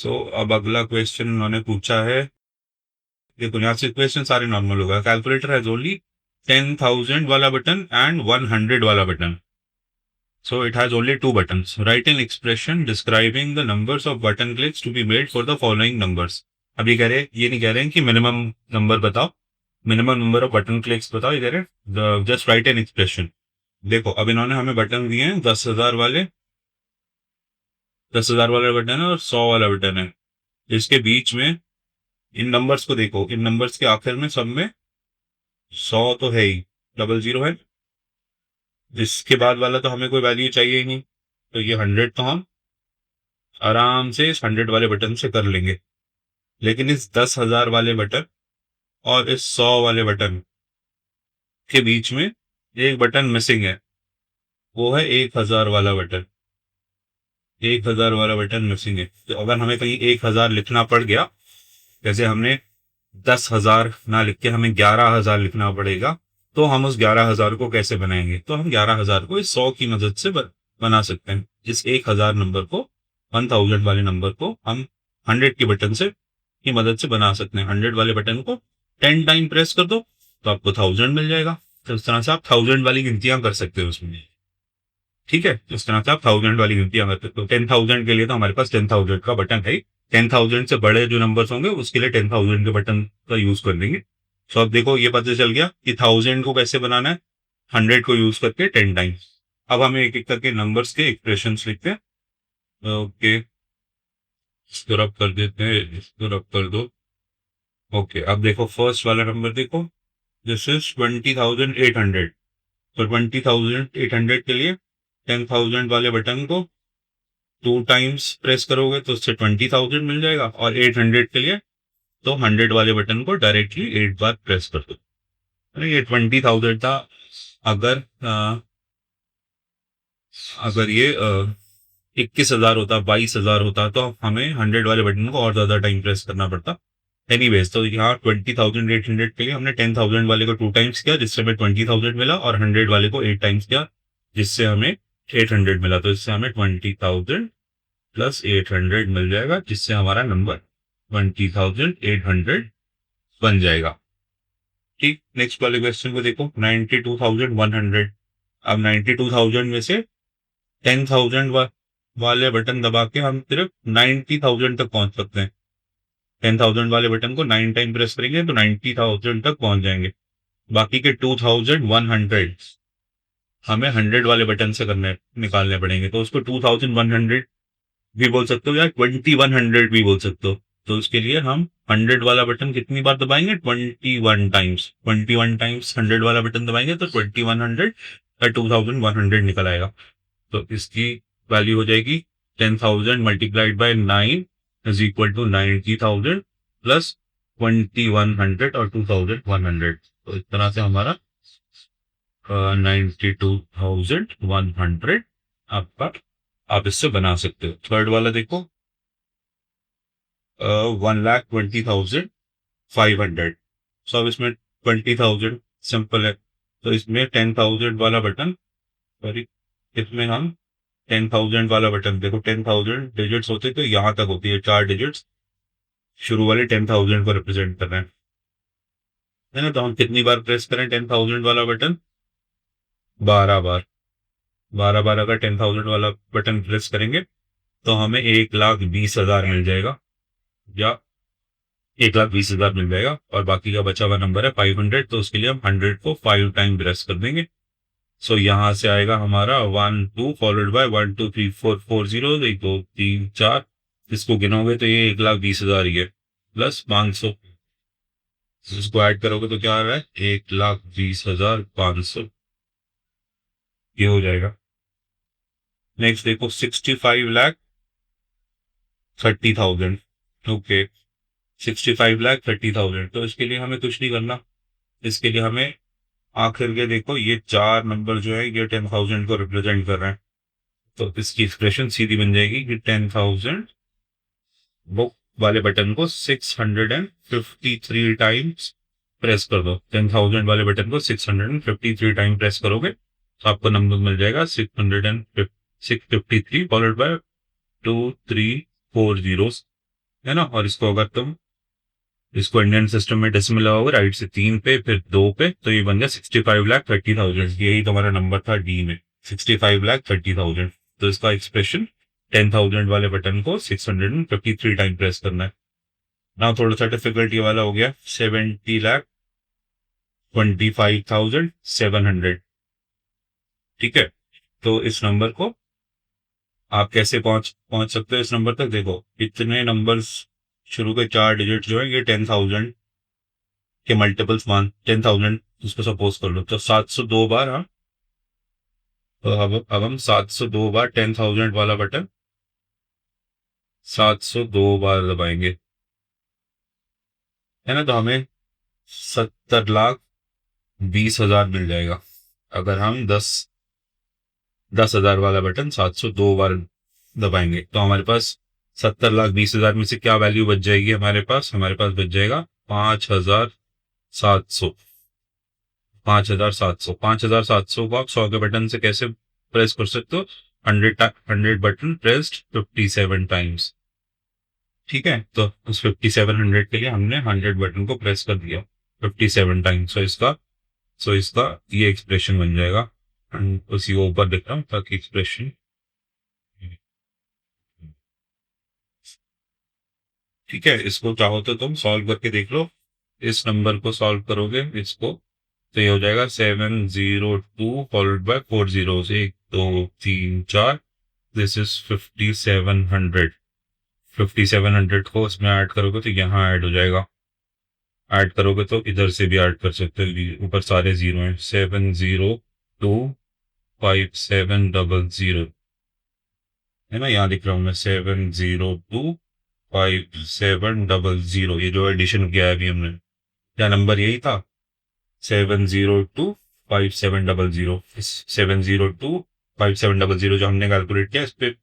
अब अगला क्वेश्चन उन्होंने पूछा है, देखो यहाँ से क्वेश्चन सारे नॉर्मल होगा। कैलकुलेटर हैज ओनली 10,000 वाला बटन एंड 100 वाला button, so it has only two buttons. Write an expression describing the numbers of button clicks to be made for the following numbers. अब ये कह रहे हैं, ये नहीं कह रहे हैं कि मिनिमम नंबर बताओ, minimum number off button clicks बताओ, ये कह रहे हैं जस्ट राइट एन एक्सप्रेशन। देखो अब इन्होंने हमें बटन दिए हैं 10,000 वाले, 10,000 वाला बटन है और 100 वाला बटन है। इसके बीच में इन नंबर्स को देखो, इन नंबर्स के आखिर में सब में 100 तो है ही, 00 है। इसके बाद वाला तो हमें कोई वैल्यू चाहिए ही नहीं, तो ये 100 तो हम आराम से इस 100 वाले बटन से कर लेंगे। लेकिन इस 10,000 वाले बटन और इस 100 वाले बटन के बीच में एक बटन मिसिंग है, वो है 1,000 वाला बटन। 1,000 वाला बटन मिसिंग है, तो अगर हमें कहीं 1,000 लिखना पड़ गया, जैसे हमने 10,000 ना लिख के हमें 11,000 लिखना पड़ेगा, तो हम उस 11,000 को कैसे बनाएंगे? तो हम 11,000 को इस 100 की मदद से बना सकते हैं। इस 1,000 नंबर को, 1,000 वाले नंबर को हम 100 के बटन से की मदद से बना सकते हैं। 100 वाले बटन को 10 टाइम प्रेस कर दो तो आपको 1000 मिल जाएगा। तो इस तरह से आप 1000 वाली गिनतियां कर सकते हो उसमें। ठीक है, इस तरह से आप 1000 वाली गिनतियां कर सकते हो। 10,000 के लिए तो हमारे पास 10,000 का बटन है। 10,000 से बड़े जो नंबर्स होंगे उसके लिए 10,000 के बटन का यूज कर लेंगे। तो अब देखो ये पता चल गया कि 1000 को कैसे बनाना है, 100 को यूज करके 10 टाइम्स। अब हमें एक एक करके नंबर्स के एक्सप्रेशन लिखते हैं। ओके, इसको रब कर देते हैं, इसको रब कर दो। ओके, अब देखो फर्स्ट वाला नंबर देखो, दिस इज 20,800। तो 20,800 के लिए 10,000 वाले बटन को 2 टाइम्स प्रेस करोगे तो उससे 20,000 मिल जाएगा, और 800 के लिए तो 100 वाले बटन को डायरेक्टली 8 बार प्रेस कर दो। अरे ये 20,000 था। अगर अगर ये 21,000 होता, 22,000 होता, तो हमें 100 वाले बटन को और ज्यादा टाइम प्रेस करना पड़ता। एनीवेज, तो यहाँ 20,800 के लिए हमने 10,000 वाले को 2 टाइम्स किया जिससे हमें 20,000 मिला, और 100 वाले को 8 टाइम्स किया जिससे हमें 800 मिला। तो इससे हमें 20,000 प्लस 800 मिल जाएगा, जिससे हमारा नंबर 20,800 बन जाएगा। ठीक, नेक्स्ट वाले क्वेश्चन को देखो, 92,100। अब 92,000 में से 10,000 वाले बटन दबा के हम सिर्फ 90,000 तक पहुंच सकते हैं। 10,000 वाले बटन को 9 टाइम प्रेस करेंगे तो 90,000 तक पहुंच जाएंगे। बाकी के 2,100 हमें 100 वाले बटन से निकालने पड़ेंगे। तो उसको 2,100 भी बोल सकते हो या 2,100 भी बोल सकते हो। तो उसके लिए हम 100 वाला बटन कितनी बार दबाएंगे? 21 टाइम्स। 21 टाइम्स 100 वाला बटन दबाएंगे तो 2,100 या 2,100 निकल आएगा। तो इसकी वैल्यू हो जाएगी 10,000 multiplied by 9 is equal to 90,000 plus 2,100 और 2,100। तो इस तरह से हमारा 92,100 आप इससे बना सकते हो। थर्ड वाला देखो, 1,20,500। सो अब इसमें 20,000 सिंपल है, तो इसमें 10,000 वाला बटन, सॉरी, इसमें हम 10,000 वाला बटन देखो, 10,000 डिजिट्स होते तो यहाँ तक होती है 4 डिजिट्स, शुरू वाले 10,000 को रिप्रेजेंट कर रहे हैं, है ना। तो हम कितनी बार प्रेस करें 10,000 वाला बटन? 12 बार। 12 बार अगर 10,000 वाला बटन प्रेस करेंगे तो हमें 1,20,000 मिल जाएगा, या 1,20,000 मिल जाएगा। और बाकी का बचा हुआ नंबर है 500, तो उसके लिए हम 100 को 5 टाइम प्रेस कर देंगे। सो यहां से आएगा हमारा 1 2 फॉलोड बाय 1 2 3 4 4 0 1 2 3 4। इसको गिनोगे तो ये 1,20,000 ही है, प्लस 500। इसको ऐड करोगे तो क्या आ रहा है? 1,20,500 ये हो जाएगा। नेक्स्ट देखो, 65,30,000। ओके, 65,30,000। तो इसके लिए हमें कुछ नहीं करना। इसके लिए हमें आखिर के देखो ये 4 नंबर जो है ये 10,000 को रिप्रेजेंट कर रहे हैं। तो इसकी एक्सप्रेशन सीधी बन जाएगी कि 10,000 बुक वाले बटन को 653 टाइम्स प्रेस कर दो। 10,000 वाले बटन को 653 टाइम प्रेस करोगे तो आपको नंबर मिल जाएगा 653 फॉलोड बाय 2 3 4 जीरोस। है ना। और इसको अगर तुम इसको इंडियन सिस्टम में डेसिमल लगाओगे राइट से 3 पे फिर 2 पे, तो ये बन गया 65,30,000। यही तुम्हारा नंबर था डी में, 65,30,000। तो इसका एक्सप्रेशन 10,000 वाले बटन को 653 टाइम प्रेस करना है ना। थोड़ा सा डिफिकल्टी वाला हो गया, 70,25,700। ठीक है, तो इस नंबर को आप कैसे पहुंच पहुंच सकते हो इस नंबर तक। देखो इतने नंबर्स, शुरू के 4 डिजिट जो है ये 10,000 के मल्टीपल्स मान 10,000 उसको सपोज कर लो, तो 702 बार। हाँ, तो अब हम 702 बार 10,000 वाला बटन 702 बार दबाएंगे, है ना। तो हमें 70,20,000 मिल जाएगा अगर हम 10,000 वाला बटन 702 बार दबाएंगे। तो हमारे पास 70,20,000 में से क्या वैल्यू बच जाएगी हमारे पास बच जाएगा 5,700। 5,700 को आप 100 के बटन से कैसे प्रेस कर सकते हो। 100 बटन प्रेस्ड 57 टाइम्स। ठीक है, तो उस 5700 के लिए हमने 100 बटन को प्रेस कर दिया 57 टाइम्स। सो इसका ये एक्सप्रेशन बन जाएगा। उसी को ऊपर लिख रहा हूँ ताकि एक्सप्रेशन, ठीक है। इसको चाहो तो तुम सॉल्व करके देख लो। इस नंबर को सॉल्व करोगे इसको, तो ये हो जाएगा 702 followed by 4 zeros, 1 2 3 4। This is 5700। 5700 को इसमें ऐड करोगे तो यहाँ ऐड हो जाएगा। ऐड करोगे तो इधर से भी ऐड कर सकते हो, ऊपर सारे जीरो हैं। 7025700, है ना। यहाँ लिख रहा हूँ मैं 7025700। ये जो एडिशन किया है अभी हमने, क्या नंबर यही था 7025700। 7025700 जो हमने कैलकुलेट किया, इस पे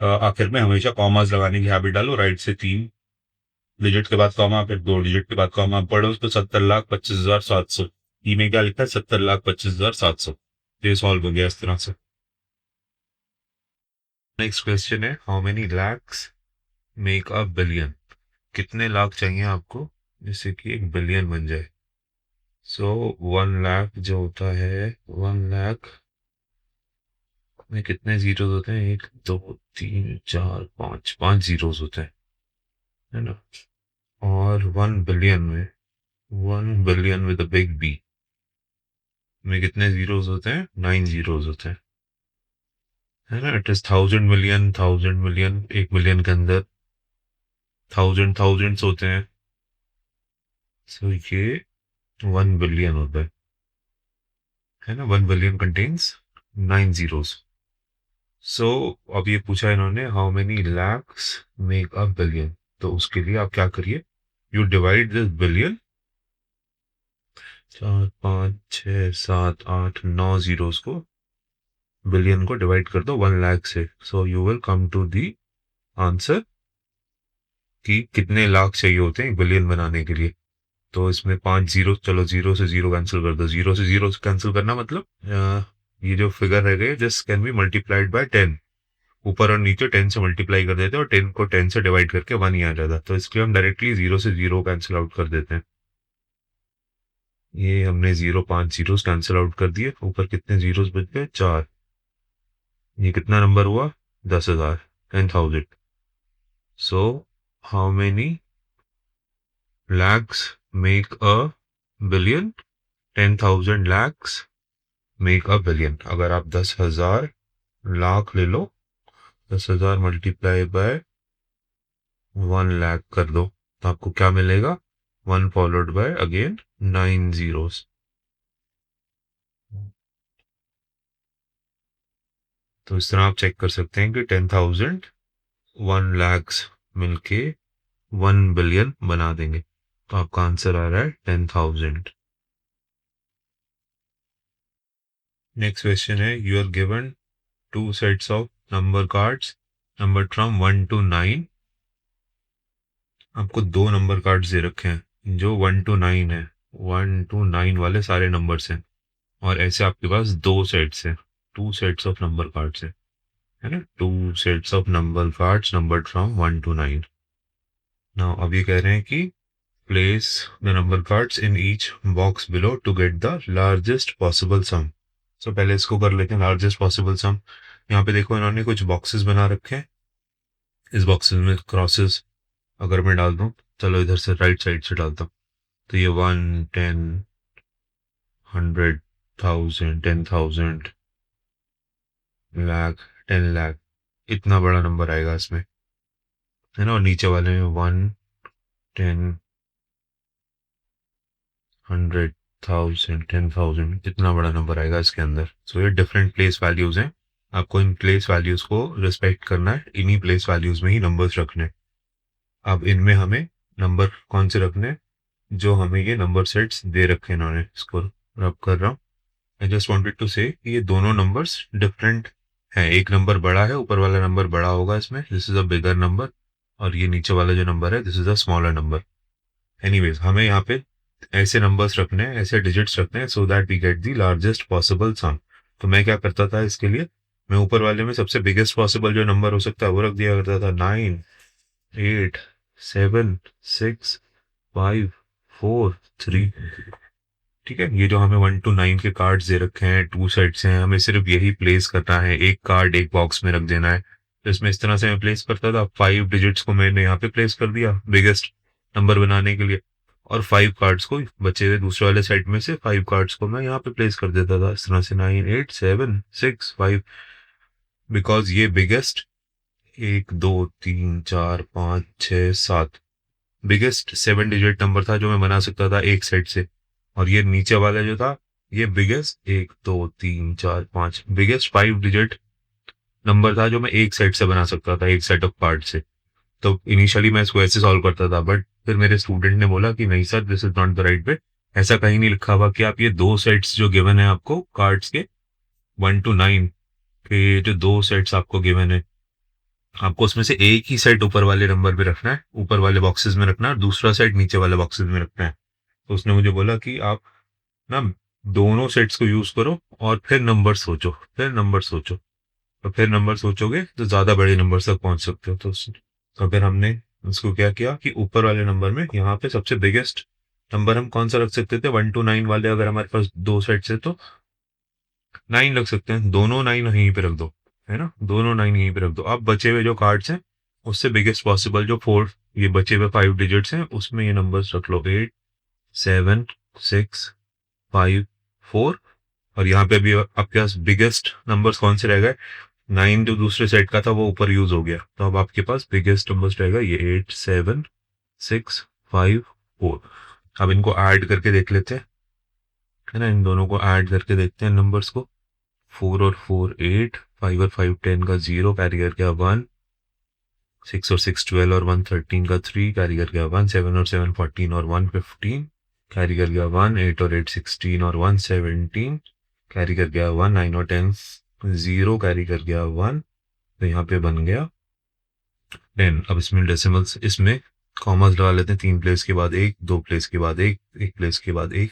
आखिर में हमेशा कॉमास लगाने की हैबिट डालो। राइट से 3 डिजिट के बाद कॉमा, फिर 2 डिजिट के बाद कॉमा पढ़ो तो 70,25,700। ई में क्या लिखा है 70,25,700। तो ये सॉल्व हो गया इस तरह से। नेक्स्ट क्वेश्चन है, how many lakhs make a billion. कितने लाख चाहिए आपको जिससे कि 1 बिलियन बन जाए। सो 1 लाख जो होता है, 1 लाख में कितने जीरोस होते हैं, 1 2 3 4 5, 5 जीरोस होते हैं, है ना। और 1 बिलियन में, 1 billion with a big B में कितने जीरोस होते हैं, 9 जीरोस होते हैं, है ना। It is 1,000 million, 1,000 million, 1 million के अंदर थाउजेंड्स होते हैं। सो ये 1 बिलियन होता है ना। 1 बिलियन कंटेन्स 9 जीरोस। सो अब ये पूछा इन्होंने, how many lakhs make a billion. तो उसके लिए आप क्या करिए, you divide this billion, 4 5 6 7 8 9 zeros को, बिलियन को डिवाइड कर दो 1 लाख से। So you will come to the answer कि कितने लाख चाहिए होते हैं 1 बिलियन बनाने के लिए। तो इसमें 5 जीरो, चलो जीरो से जीरो कैंसिल कर दो। जीरो से जीरो कैंसिल करना मतलब ये जो फिगर रह गए this can be multiplied by 10। ऊपर और नीचे 10 से मल्टीप्लाई कर देते हैं और 10 को 10 से डिवाइड करके 1 ही आ जाता। तो इसलिए हम डायरेक्टली जीरो से जीरो कैंसिल आउट कर देते हैं। ये हमने 5 जीरोस कैंसिल आउट कर दिए। ऊपर कितने जीरोस बच गए, 4। ये कितना नंबर हुआ, 10,000, 10,000। So how many lakhs make a billion, 10,000 lakhs make a billion. अगर आप 10,000 लाख ले लो, 10,000 मल्टीप्लाई बाय 1 लाख कर दो, तो आपको क्या मिलेगा, 1 फॉलोड बाय अगेन 9 जीरोस। तो इस तरह आप चेक कर सकते हैं कि 10,000 1 lakhs मिलके 1 बिलियन बना देंगे। तो आपका आंसर आ रहा है 10,000। नेक्स्ट क्वेश्चन है, you are given 2 sets of number cards number from 1 to 9। आपको 2 नंबर कार्ड्स दे रखे हैं जो 1 to 9 है। 1 to 9 वाले सारे नंबर्स हैं और ऐसे आपके पास 2 सेट्स हैं, 2 सेट्स ऑफ नंबर कार्ड्स है ना। 2 sets of number cards number from 1 to 9। Now अब ये कह रहे हैं कि place the number cards in each box below to get the largest possible sum. So पहले इसको कर लेते हैं, लार्जेस्ट पॉसिबल सम। यहाँ पे देखो इन्होंने कुछ बॉक्सेस बना रखे हैं, इस बॉक्सेस में क्रॉसेस अगर मैं डाल दूं, चलो इधर से राइट साइड से डालता हूँ, तो ये 1, 10, 100, 1000, 10,000, लाख, 10 लाख, इतना बड़ा नंबर आएगा इसमें, है ना। और नीचे वाले में 1, 10, 100, 1000, 10,000, इतना बड़ा नंबर आएगा इसके अंदर। सो ये डिफरेंट प्लेस वैल्यूज हैं, आपको इन प्लेस वैल्यूज को रिस्पेक्ट करना है, इन्हीं प्लेस वैल्यूज में ही नंबर्स रखने हैं। अब इनमें हमें नंबर कौन से रखने हैं, जो हमें ये नंबर सेट्स दे रखे हैं इन्होंने। इसको रब कर रहा हूँ। आई जस्ट वांटेड टू से ये दोनों नंबर्स डिफरेंट हैं, एक नंबर बड़ा है, ऊपर वाला नंबर बड़ा होगा इसमें, this is a bigger number, और ये नीचे वाला जो नंबर है this is a smaller number. Anyways हमें यहाँ पे ऐसे नंबर्स रखने हैं, ऐसे डिजिट्स रखने हैं, so that we get the largest possible sum. तो मैं क्या करता था इसके लिए, मैं ऊपर वाले में सबसे बिगेस्ट पॉसिबल जो नंबर हो सकता है वो रख दिया करता था, 9, 8, 7, 6, 5, 4, 3। ठीक है, ये जो हमें 1 to 9 के कार्ड्स दे रखे हैं, 2 सेट्स हैं, हमें सिर्फ यही प्लेस करना है, एक कार्ड एक बॉक्स में रख देना है। तो इसमें इस तरह से मैं प्लेस करता था, 5 डिजिट्स को मैंने यहाँ पे प्लेस कर दिया बिगेस्ट नंबर बनाने के लिए, और 5 कार्ड्स को बचे हुए दूसरे वाले सेट में से 5 कार्ड्स को मैं यहाँ पे प्लेस कर देता था इस तरह से, 9, 8, 7, 6, 5, बिकॉज ये बिगेस्ट 1, 2, 3, 4, 5, 6, 7 बिगेस्ट 7 डिजिट नंबर था जो मैं बना सकता था एक सेट से। और ये नीचे वाला जो था ये बिगेस्ट 1, 2, 3, 4, 5 बिगेस्ट 5 डिजिट नंबर था जो मैं एक सेट से बना सकता था, एक सेट ऑफ कार्ड से। तो इनिशियली मैं इसको ऐसे सॉल्व करता था, बट फिर मेरे स्टूडेंट ने बोला कि नहीं sir, this is not the right way. ऐसा कहीं नहीं लिखा हुआ कि आप ये 2 सेट्स जो गिवन है आपको कार्ड्स के 1 to 9 के, जो 2 सेट्स आपको गिवन है, आपको उसमें से एक ही सेट ऊपर वाले नंबर पे रखना है, ऊपर वाले बॉक्सेस में रखना है, और दूसरा सेट नीचे वाले बॉक्सेस में रखना है। तो उसने मुझे बोला कि आप ना दोनों सेट्स को यूज करो और फिर नंबर सोचो, फिर नंबर सोचो, और फिर नंबर सोचोगे तो ज्यादा बड़े नंबर तक पहुंच सकते हो। तो फिर हमने उसको क्या किया कि ऊपर वाले नंबर में यहाँ पे सबसे बिगेस्ट नंबर हम कौन सा रख सकते थे, 1 to 9 वाले, अगर हमारे पास 2 सेट्स है तो 9 रख सकते हैं, दोनों 9 यहीं पे रख दो, है ना, दोनों 9 यहीं पे रख दो। अब बचे हुए जो कार्ड्स हैं उससे बिगेस्ट पॉसिबल जो 4, ये बचे हुए 5 डिजिट्स हैं उसमें ये नंबर्स रख लो, 8, 7, 6, 5, 4। और यहाँ पे भी आपके पास बिगेस्ट नंबर्स कौन से रह गए, 9 जो दूसरे सेट का था वो ऊपर यूज हो गया, तो अब आपके पास बिगेस्ट नंबर्स रहेगा ये 8, 7, 6, 5, 4। अब इनको ऐड करके देख लेते हैं, है ना, इन दोनों को ऐड करके देखते हैं नंबर्स को। 4 और 4 8, 5 और 5 10 का 0, कैरी कर गया 1, 6 और 6 12 और 1 13 का 3, कैरी कर गया 1, 7 और 7 14 और 1 15, कैरी कर गया 1, 8 और 8 16 और 1 17, कैरी कर गया 1, 9 और 10 0, कैरी कर गया 1, तो यहाँ पे बन गया 10। अब इसमें डेसिमल्स, इसमें कॉमर्स लगा लेते हैं, 3 प्लेस के बाद एक, 2 प्लेस के बाद एक, 1 प्लेस के बाद एक,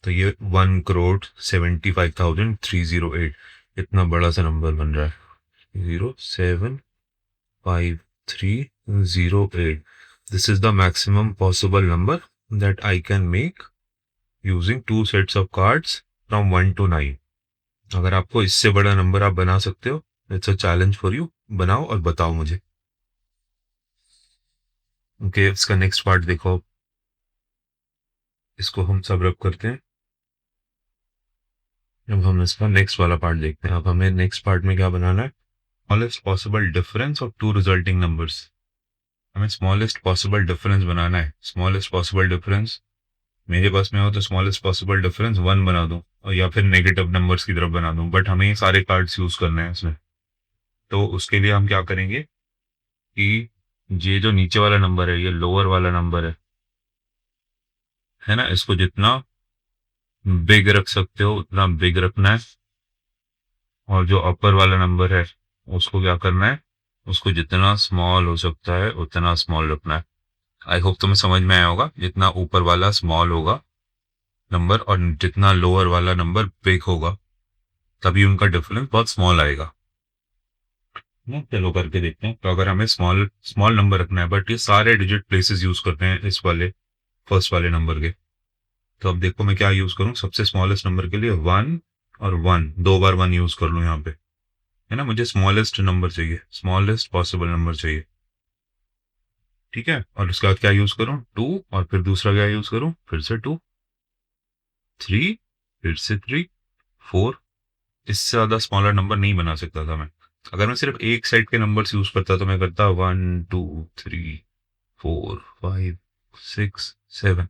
तो ये 1,75,308 इतना बड़ा सा नंबर बन रहा है, 075,308। This is the maximum possible number that I can make using 2 sets of cards from 1 to 9। अगर आपको इससे बड़ा नंबर आप बना सकते हो, it's a challenge for you, बनाओ और बताओ मुझे। ओके, इसका नेक्स्ट पार्ट देखो, इसको हम सब रब करते हैं। अब हम इसका नेक्स्ट वाला पार्ट देखते हैं। अब हमें नेक्स्ट पार्ट में क्या बनाना है, smallest possible difference of 2 resulting numbers. हमें स्मॉलेस्ट पॉसिबल डिफरेंस बनाना है। स्मॉलेस्ट पॉसिबल डिफरेंस मेरे पास में हो तो स्मॉलेस्ट पॉसिबल डिफरेंस 1 बना दूं, और या फिर नेगेटिव नंबर्स की तरफ बना दूं, बट हमें ये सारे कार्ड्स यूज करने हैं इसमें। तो उसके लिए हम क्या करेंगे कि ये जो नीचे वाला नंबर है, ये लोअर वाला नंबर है ना, इसको जितना बिग रख सकते हो उतना बिग रखना है, और जो अपर वाला नंबर है उसको क्या करना है, उसको जितना स्मॉल हो सकता है उतना स्मॉल रखना है। आई होप तुम्हें समझ में आया होगा, जितना ऊपर वाला स्मॉल होगा नंबर और जितना लोअर वाला नंबर बिग होगा, तभी उनका डिफरेंस बहुत स्मॉल आएगा। चलो करके देखते हैं। तो अगर हमें स्मॉल स्मॉल नंबर रखना है, बट ये सारे डिजिट प्लेसेस यूज करते हैं इस वाले फर्स्ट वाले नंबर के, तो अब देखो मैं क्या यूज करूं। सबसे स्मॉलेस्ट नंबर के लिए 1 और 1, 2 बार 1 यूज कर लूं यहाँ पे, है ना। मुझे स्मॉलेस्ट नंबर चाहिए, स्मॉलेस्ट पॉसिबल नंबर चाहिए, ठीक है। और उसके बाद क्या यूज करूं, 2, और फिर दूसरा क्या यूज करूं, फिर से 2, 3, फिर से 3, 4। इससे ज्यादा स्मॉलर नंबर नहीं बना सकता था मैं। अगर मैं सिर्फ एक सेट के नंबर्स यूज करता तो मैं करता 1 2 3 4 5 6 7।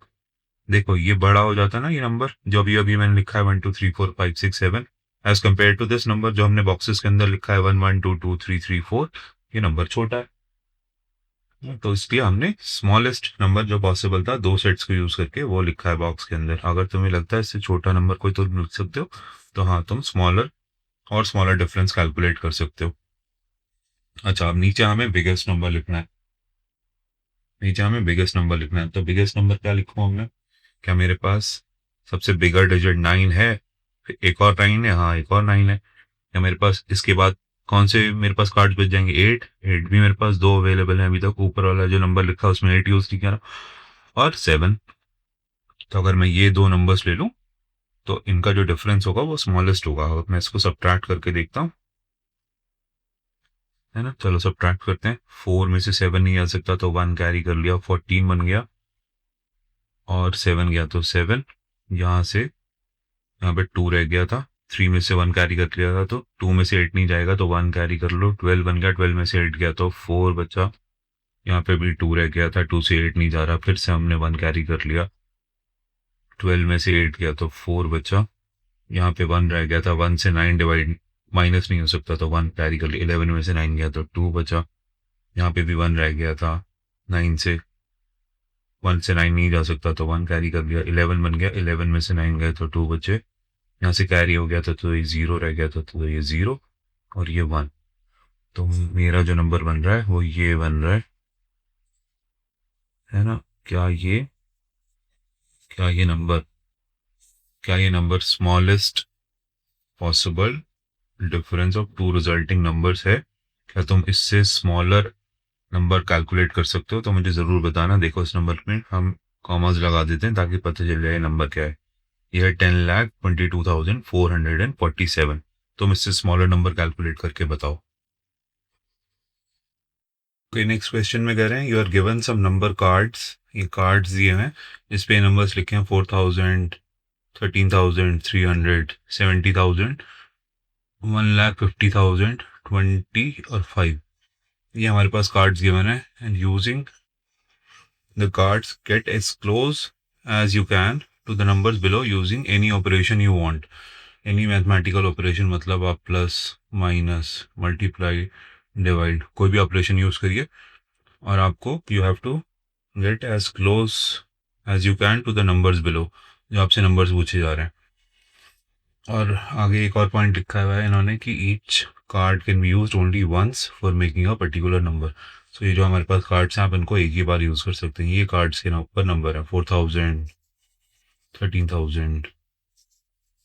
देखो ये बड़ा हो जाता ना, ये नंबर जो अभी अभी मैंने लिखा है 1 2 3 4 5 6 7, as compare to this number जो हमने बॉक्सेस के अंदर लिखा है 1 1 2 2 3 3 4। ये नंबर छोटा है, तो इसलिए हमने स्मॉलेस्ट नंबर जो पॉसिबल था 2 सेट्स को यूज करके वो लिखा है बॉक्स के अंदर। अगर तुम्हें लगता है इससे छोटा नंबर कोई तो लिख सकते हो, तो हाँ तुम स्मॉलर और स्मॉलर डिफरेंस कैलकुलेट कर सकते हो। अच्छा, अब नीचे हमें बिगेस्ट नंबर लिखना है। नीचे हमें बिगेस्ट नंबर लिखना है, तो बिगेस्ट नंबर क्या लिखूं हमने। क्या मेरे पास सबसे बिगर डिजिट 9 है, फिर एक और 9 है, हाँ एक और 9 है। या मेरे पास इसके बाद कौन से मेरे पास कार्ड्स बच जाएंगे, 8, 8 भी मेरे पास 2 अवेलेबल है अभी तक। ऊपर वाला जो नंबर लिखा है उसमें 8 यूज नहीं किया ना, और 7। तो अगर मैं ये दो नंबर्स ले लूं तो इनका जो डिफरेंस होगा वो स्मॉलेस्ट होगा। मैं इसको सब्ट्रैक्ट करके देखता हूँ, है ना। चलो सब्ट्रैक्ट करते हैं। 4 में से 7 नहीं आ सकता तो 1 कैरी कर लिया, 14 बन गया, और 7 गया तो 7। यहाँ से यहाँ पे 2 रह गया था, 3 में से 1 कैरी कर लिया था तो 2 में से 8 नहीं जाएगा तो 1 कैरी कर लो, 12 बन गया, 12 में से 8 गया तो 4 बचा। यहाँ पे भी 2 रह गया था, 2 से 8 नहीं जा रहा, फिर से हमने 1 कैरी कर लिया, 12 में से 8 गया तो 4 बचा। यहाँ पे 1 रह गया था, 1 से 9 डिवाइड माइनस नहीं हो सकता तो 1 कैरी कर लिया, 11 में से 9 गया तो 2 बचा। यहाँ पे भी 1 रह गया था, 9 से 1 से 9 नहीं जा सकता तो 1 कैरी कर लिया, 11 बन गया, 11 में से 9 गए तो 2 बचे। यहाँ से कैरी हो गया था तो ये 0 रह गया था, तो ये 0 और ये 1। तो मेरा जो नंबर बन रहा है वो ये बन रहा है ना। क्या ये क्या ये नंबर क्या ये number smallest possible difference of two resulting numbers है? क्या तुम इससे स्मॉलर नंबर कैलकुलेट कर सकते हो? तो मुझे ज़रूर बताना। देखो इस नंबर में हम कॉमास लगा देते हैं ताकि पता चल जाए नंबर क्या है। यह है 10,22,447। तुम इससे स्मॉलर नंबर कैलकुलेट करके बताओ। ओके, नेक्स्ट क्वेश्चन में कह रहे हैं you are given some number cards. ये कार्ड्स दिए हैं, इस पे नंबर्स लिखे हैं 4,000, 13,000, 300, 70,000, 1,50,000, 20 और 5। ये हमारे पास कार्ड्स गिवन है, and using the cards get as close as you can to the numbers below using any operation you want. Any mathematical operation मतलब आप प्लस, माइनस, मल्टीप्लाई, डिवाइड, कोई भी ऑपरेशन यूज करिए, और आपको you have to get as close as you can to the numbers below, जो आपसे numbers पूछे जा रहे हैं। और आगे एक और पॉइंट लिखा हुआ है इन्होंने कि each card can be use only once for making a particular number. तो ये जो हमारे पास कार्ड्स हैं आप इनको एक ही बार यूज कर सकते हैं। ये कार्ड्स के ऊपर नंबर है 4,000, 13,000,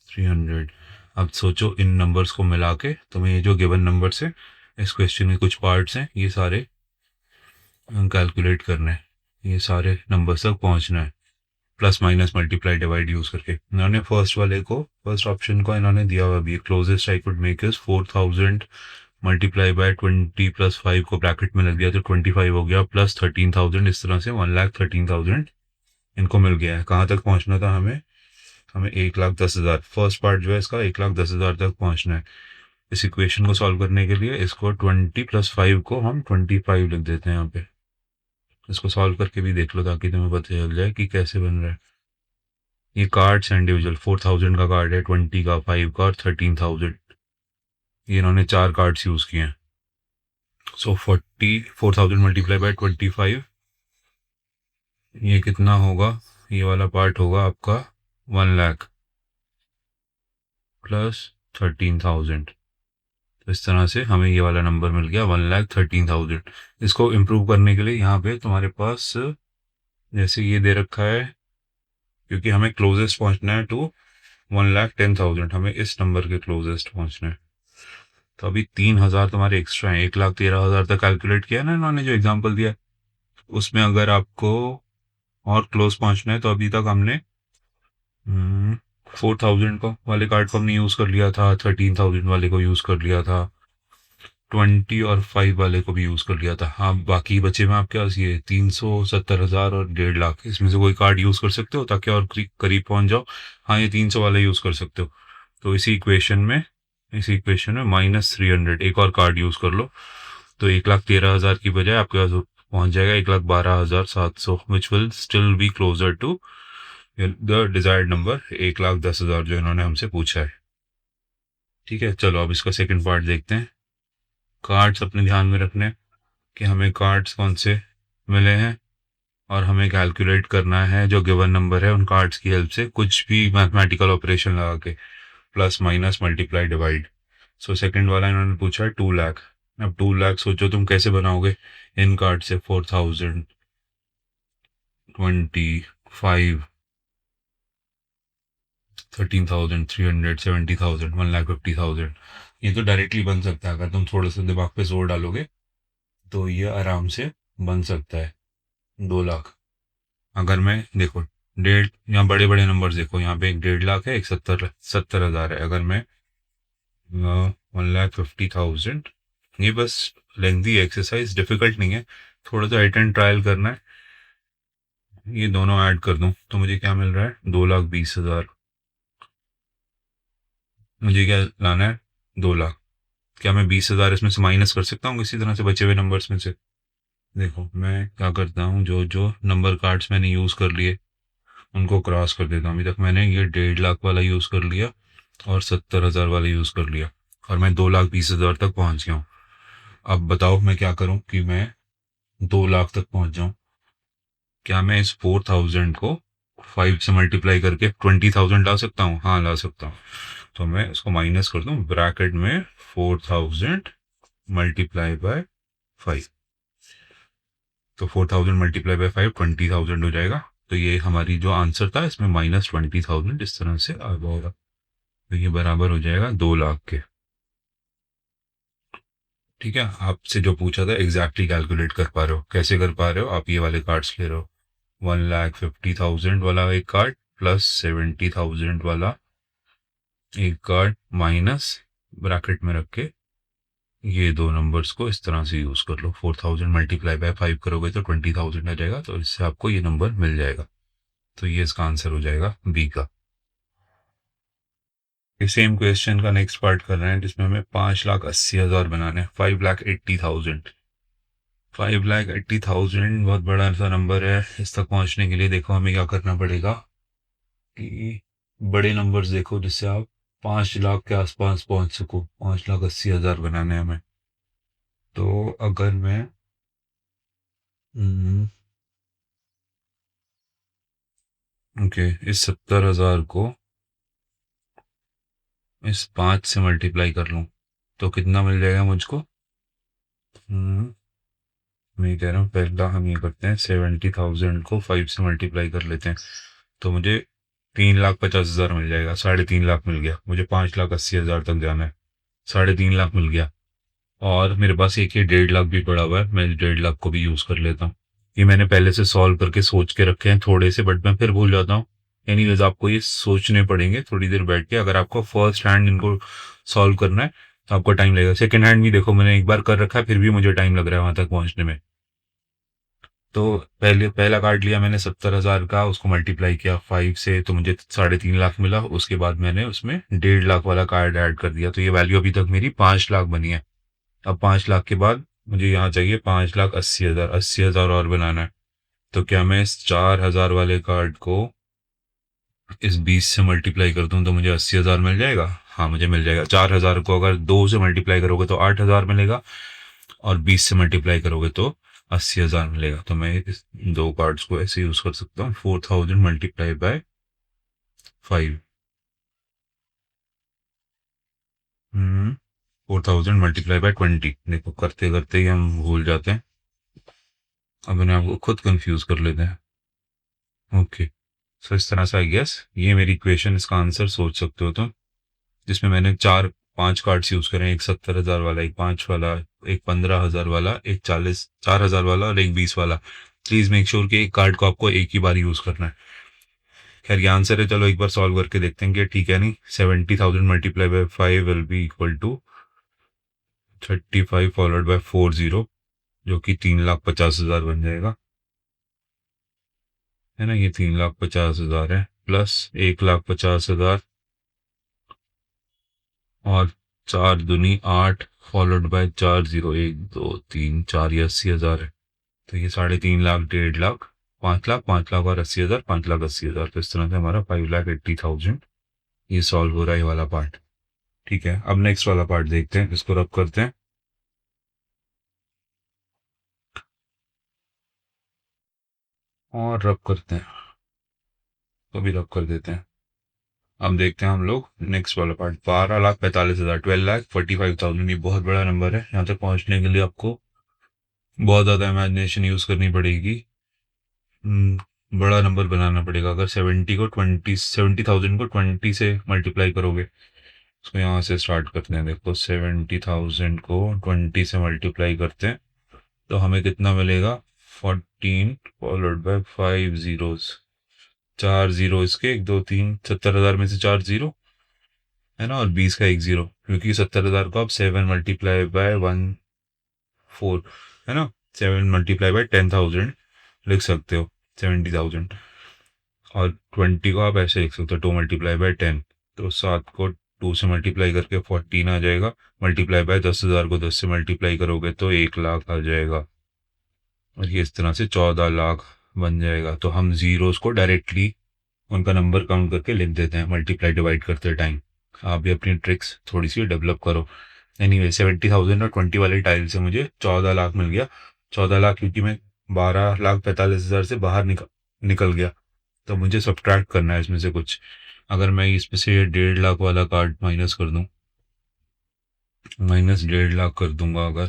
300। अब सोचो इन नंबर्स को मिला के तुम्हें ये जो गिवन नंबर्स है, इस क्वेश्चन में कुछ पार्ट्स हैं, ये सारे कैलकुलेट करने हैं, ये सारे नंबर्स तक पहुंचना है plus minus multiply divide use करके। इन्होंने फर्स्ट ऑप्शन को इन्होंने दिया हुआ भी, closest I could make is 4,000 multiply by 20 plus 5 को ब्रैकेट में लग दिया तो 25 हो गया, प्लस 13,000, इस तरह से 1,13,000 इनको मिल गया है। कहाँ तक पहुंचना था हमें? हमें 1,10,000, फर्स्ट पार्ट जो है इसका 1,10,000 तक पहुंचना है। इस इक्वेशन को सॉल्व करने के लिए इसको 20 प्लस 5 को हम 25 लिख देते हैं यहाँ पे। इसको सॉल्व करके भी देख लो ताकि तुम्हें पता चल जाए कि कैसे बन रहा है। ये कार्ड्स हैं इंडिविजुअल, 4,000 का कार्ड है, 20 का, 5 का और 13,000। ये इन्होंने 4 कार्ड्स यूज किए हैं। सो 4,000 मल्टीप्लाई बाय 25, ये कितना होगा? ये वाला पार्ट होगा आपका 1,00,000 प्लस 13,000। तो इस तरह से हमें ये वाला नंबर मिल गया 1,13,000। इसको इम्प्रूव करने के लिए यहाँ पे तुम्हारे पास जैसे ये दे रखा है, क्योंकि हमें क्लोजेस्ट पहुंचना है टू 1,10,000, हमें इस नंबर के क्लोजेस्ट पहुंचना है। तो अभी 3,000 तुम्हारे एक्स्ट्रा हैं। 1,13,000 तक कैलकुलेट किया ना इन्होंने जो एग्जाम्पल दिया, उसमें अगर आपको और क्लोज पहुंचना है तो अभी तक हमने 4,000 को वाले कार्ड को हमने यूज़ कर लिया था, 13,000 वाले को यूज़ कर लिया था, 20 और 5 वाले को भी यूज़ कर लिया था। हाँ, बाकी बचे में आपके पास ये 370,000 और 1,50,000, इसमें से कोई कार्ड यूज़ कर सकते हो ताकि और करीब पहुंच जाओ। हाँ, ये 300 वाला यूज़ कर सकते हो। तो इसी इक्वेशन में -300 एक और कार्ड यूज़ कर लो, तो 1,13,000 की बजाय आपके पास पहुंच जाएगा 1,12,700, which will still be closer to the desired number 1,10,000 जो इन्होंने हमसे पूछा है। ठीक है, चलो अब इसका सेकंड पार्ट देखते हैं। कार्ड्स अपने ध्यान में रखने कि हमें कार्ड्स कौन से मिले हैं और हमें कैलकुलेट करना है जो गिवन नंबर है उन कार्ड्स की हेल्प से कुछ भी मैथमेटिकल ऑपरेशन लगा के, plus minus multiply divide. So second वाला इन्होंने पूछा है 2,00,000। अब 2,00,000 सोचो तुम कैसे बनाओगे इन कार्ड से। 4,000, 20, 5, 13,000, 300, 70,000, 1,50,000। ये तो डायरेक्टली बन सकता है, अगर तुम थोड़ा सा दिमाग पे जोर डालोगे तो ये आराम से बन सकता है 2,00,000। अगर मैं देखो डेढ़, यहाँ बड़े बड़े नंबर देखो, यहाँ पे एक 1,50,000 है, एक 70,000 है। अगर मैं 1,50,000, ये बस लेंथी एक्सरसाइज, डिफिकल्ट नहीं है, थोड़ा सा हिट एंड ट्रायल करना है। ये दोनों ऐड कर दूं तो मुझे क्या मिल रहा है, 2,20,000। मुझे क्या लाना है, 2,00,000। क्या मैं 20,000 इसमें से माइनस कर सकता हूँ किसी तरह से बचे हुए नंबर्स में से? देखो मैं क्या करता हूँ, जो जो नंबर कार्ड्स मैंने यूज़ कर लिए उनको क्रॉस कर देता हूँ। अभी तक मैंने ये 1,50,000 वाला यूज़ कर लिया और 70,000 वाला यूज़ कर लिया और मैं 2,20,000 तक पहुँच गया हूँ। अब बताओ मैं क्या करूँ कि मैं 2,00,000 तक पहुँच जाऊँ। क्या मैं इस 4,000 को 5 से मल्टीप्लाई करके 20,000 ला सकता हूँ? हाँ, ला सकता हूँ। तो मैं इसको माइनस कर दूँ ब्रैकेट में, 4,000 मल्टीप्लाई बाय 5। तो 4,000 मल्टीप्लाई बाय 5 20,000 हो जाएगा। तो ये हमारी जो आंसर था इसमें -20,000 इस तरह से आ होगा। तो ये बराबर हो जाएगा 2,00,000 के। ठीक है, आपसे जो पूछा था एग्जैक्टली कैलकुलेट कर पा रहे हो? कैसे कर पा रहे हो? आप ये वाले कार्ड्स ले रहे हो, 1,50,000 वाला एक कार्ड प्लस 70,000 वाला एक कार्ड, माइनस ब्रैकेट में रख के ये दो नंबर्स को इस तरह से यूज कर लो। 4,000 मल्टीप्लाई बाय 5 करोगे तो 20,000 आ जाएगा, तो इससे आपको ये नंबर मिल जाएगा। तो ये इसका आंसर हो जाएगा बी का। सेम क्वेश्चन का नेक्स्ट पार्ट कर रहे हैं जिसमें हमें 5,80,000 बनाने हैं। 5,80,000, 5,80,000 बहुत बड़ा सा नंबर है। इस तक पहुंचने के लिए देखो हमें क्या करना पड़ेगा कि बड़े नंबर्स देखो जिससे आप 5,00,000 के आसपास पहुंच सको। 5,80,000 बनाने हैं हमें। तो अगर मैं ओके, इस 70,000 को इस 5 से मल्टीप्लाई कर लूं तो कितना मिल जाएगा मुझको? मैं कह रहा हूँ पहला हम ये करते हैं, 70,000 को 5 से मल्टीप्लाई कर लेते हैं तो मुझे 3,50,000 मिल जाएगा। 3.5 लाख मिल गया। मुझे 5,80,000 तक जाना है, 3.5 लाख मिल गया। और मेरे पास एक ही 1,50,000 भी पड़ा हुआ है, मैं 1,50,000 को भी यूज कर लेता हूँ। ये मैंने पहले से सॉल्व करके सोच के रखे हैं थोड़े से, बट मैं फिर भूल जाता हूँ। एनीवेज आपको ये सोचने पड़ेंगे थोड़ी देर बैठ के। अगर आपको फर्स्ट हैंड इनको सॉल्व करना है तो आपको टाइम लगेगा। सेकंड हैंड भी देखो मैंने एक बार कर रखा है, फिर भी मुझे टाइम लग रहा है वहां तक पहुंचने में। तो पहला कार्ड लिया मैंने 70,000 का, उसको मल्टीप्लाई किया 5 से तो मुझे 3.5 लाख मिला। उसके बाद मैंने उसमें 1,50,000 वाला कार्ड ऐड कर दिया, तो ये वैल्यू अभी तक मेरी 5,00,000 बनी है। अब 5,00,000 के बाद मुझे यहाँ चाहिए 5,80,000, 80,000 और बनाना है। तो क्या मैं इस 4,000 वाले कार्ड को इस 20 से मल्टीप्लाई कर दूं तो मुझे 80,000 मिल जाएगा? हाँ, मुझे मिल जाएगा। 4,000 को अगर 2 से मल्टीप्लाई करोगे तो 8,000 मिलेगा और 20 से मल्टीप्लाई करोगे तो 80,000 मिलेगा। तो मैं इस दो कार्ड्स को ऐसे यूज कर सकता हूँ। 4,000 मल्टीप्लाई बाय 5, 4,000 मल्टीप्लाई बाय 20। देखो करते करते ही हम भूल जाते हैं। अब मैंने आपको खुद कंफ्यूज कर लेते हैं। ओके, सो इस तरह से आई गेस ये मेरी इक्वेशन, इसका आंसर सोच सकते हो तुम, जिसमें मैंने चार 5 कार्ड्स यूज करें, एक 70,000 वाला, एक 5 वाला, एक 15,000 वाला, एक 4,000 वाला और एक 20 वाला। प्लीज मेक श्योर कि एक कार्ड को आपको एक ही बार यूज करना है। खैर ये आंसर है, चलो एक बार सॉल्व करके देखते हैं कि ठीक है नहीं। 70,000 multiply by 5 will be equal to 35 followed by 40, जो कि 3,50,000 बन जाएगा, है ना। ये 3,50,000 है प्लस 1,50,000 और 4 दूनी 8 फॉलोड बाय 4 0, 1 2 3 4, ये 80,000 है। तो ये 3.5 लाख, 1.5 लाख, 5 लाख, 5 लाख और 80,000, 5,80,000। तो इस तरह से हमारा 5,80,000 ये सॉल्व हो रहा है, ये वाला पार्ट। ठीक है, अब नेक्स्ट वाला पार्ट देखते हैं, इसको रब करते हैं और रब करते हैं, तो भी रब कर देते हैं। अब देखते हैं हम लोग नेक्स्ट वाला पार्ट। 12,45,000, 12,45,000, ये बहुत बड़ा नंबर है। यहाँ तक पहुंचने के लिए आपको बहुत ज़्यादा इमेजिनेशन यूज़ करनी पड़ेगी। बड़ा नंबर बनाना पड़ेगा। अगर 70,000 को 20 से मल्टीप्लाई करोगे, इसको यहाँ से स्टार्ट करते हैं। देखो 70,000 को 20 से मल्टीप्लाई करते हैं तो हमें कितना मिलेगा, 14 फॉलोड बाय 5 जीरोस, 4 जीरो इसके, 1 2 3, 70,000 में से 4 जीरो, है ना, और 20 का 1 जीरो, क्योंकि 70,000 को आप 7 मल्टीप्लाई बाय 1 4, है ना, 7 मल्टीप्लाई बाय 10,000 लिख सकते हो, 70,000। और 20 को आप ऐसे लिख सकते हो 2 मल्टीप्लाई बाय 10, तो 7 को 2 से मल्टीप्लाई करके 14 आ जाएगा। मल्टीप्लाई बाय 10,000 को 10 से मल्टीप्लाई करोगे तो 1 लाख आ जाएगा, और ये इस तरह से 14 लाख बन जाएगा। तो हम जीरोस को डायरेक्टली उनका नंबर काउंट करके लिख देते हैं मल्टीप्लाई डिवाइड करते टाइम। आप भी अपनी ट्रिक्स थोड़ी सी डेवलप करो। एनीवे 70,000 और 20 वाले टाइल से मुझे 14 लाख मिल गया। 14 लाख क्योंकि मैं 12,45,000 से बाहर निकल गया, तो मुझे सब्ट्रैक्ट करना है इसमें से कुछ। अगर मैं इसमें से 1.5 लाख वाला कार्ड माइनस कर दूं, माइनस 1.5 लाख कर दूंगा अगर,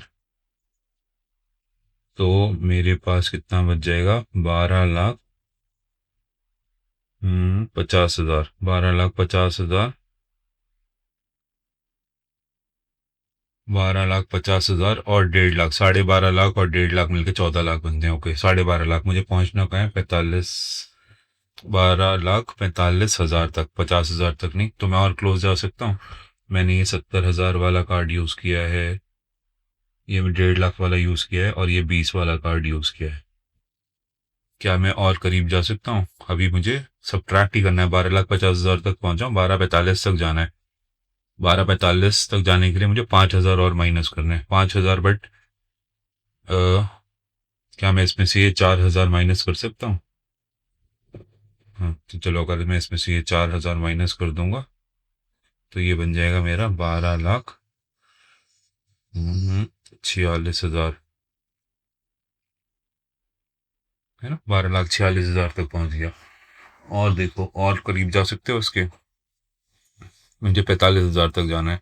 तो मेरे पास कितना बच जाएगा, 12,50,000, 12,50,000, 12,50,000 और 1.5 लाख, 12.5 लाख और 1.5 लाख मिलके 14 लाख बनते हैं। ओके, 12.5 लाख। मुझे पहुंचना कहाँ है, 12,45,000 तक, 50,000 तक नहीं। तो मैं और क्लोज जा सकता हूँ। मैंने ये 70,000 वाला कार्ड यूज किया है, ये 1.5 लाख वाला यूज किया है, और ये 20 वाला कार्ड यूज किया है। क्या मैं और करीब जा सकता हूँ? अभी मुझे सब्ट्रैक्ट ही करना है। 12,50,000 तक पहुंचा हूँ, 12,45 तक जाना है। 12,45 तक जाने के लिए मुझे 5,000 और माइनस करना है, 5,000। बट क्या मैं इसमें से ये 4,000 माइनस कर सकता हूँ? हाँ, तो चलो अगर मैं इसमें से ये 4,000 माइनस कर दूंगा तो ये बन जाएगा मेरा 12,46,000, है ना। 12,46,000 तक पहुंच गया। और देखो, और करीब जा सकते हो उसके। मुझे 45,000 तक जाना है,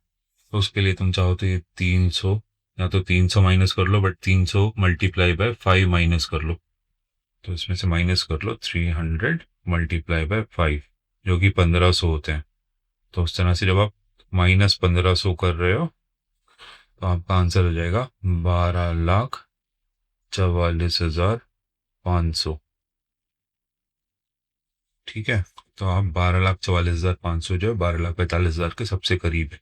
तो उसके लिए तुम चाहो तो ये 300, या तो 300 माइनस कर लो, बट 300 मल्टीप्लाई बाय 5 माइनस कर लो। तो इसमें से माइनस कर लो 300 मल्टीप्लाई बाय 5, जो कि 1,500 होते हैं। तो उस तरह से जब आप माइनस 1,500 कर रहे हो तो आपका आंसर हो जाएगा 12,44,500। ठीक है, तो आप 12,44,500 जो है 12,45,000 के सबसे करीब है।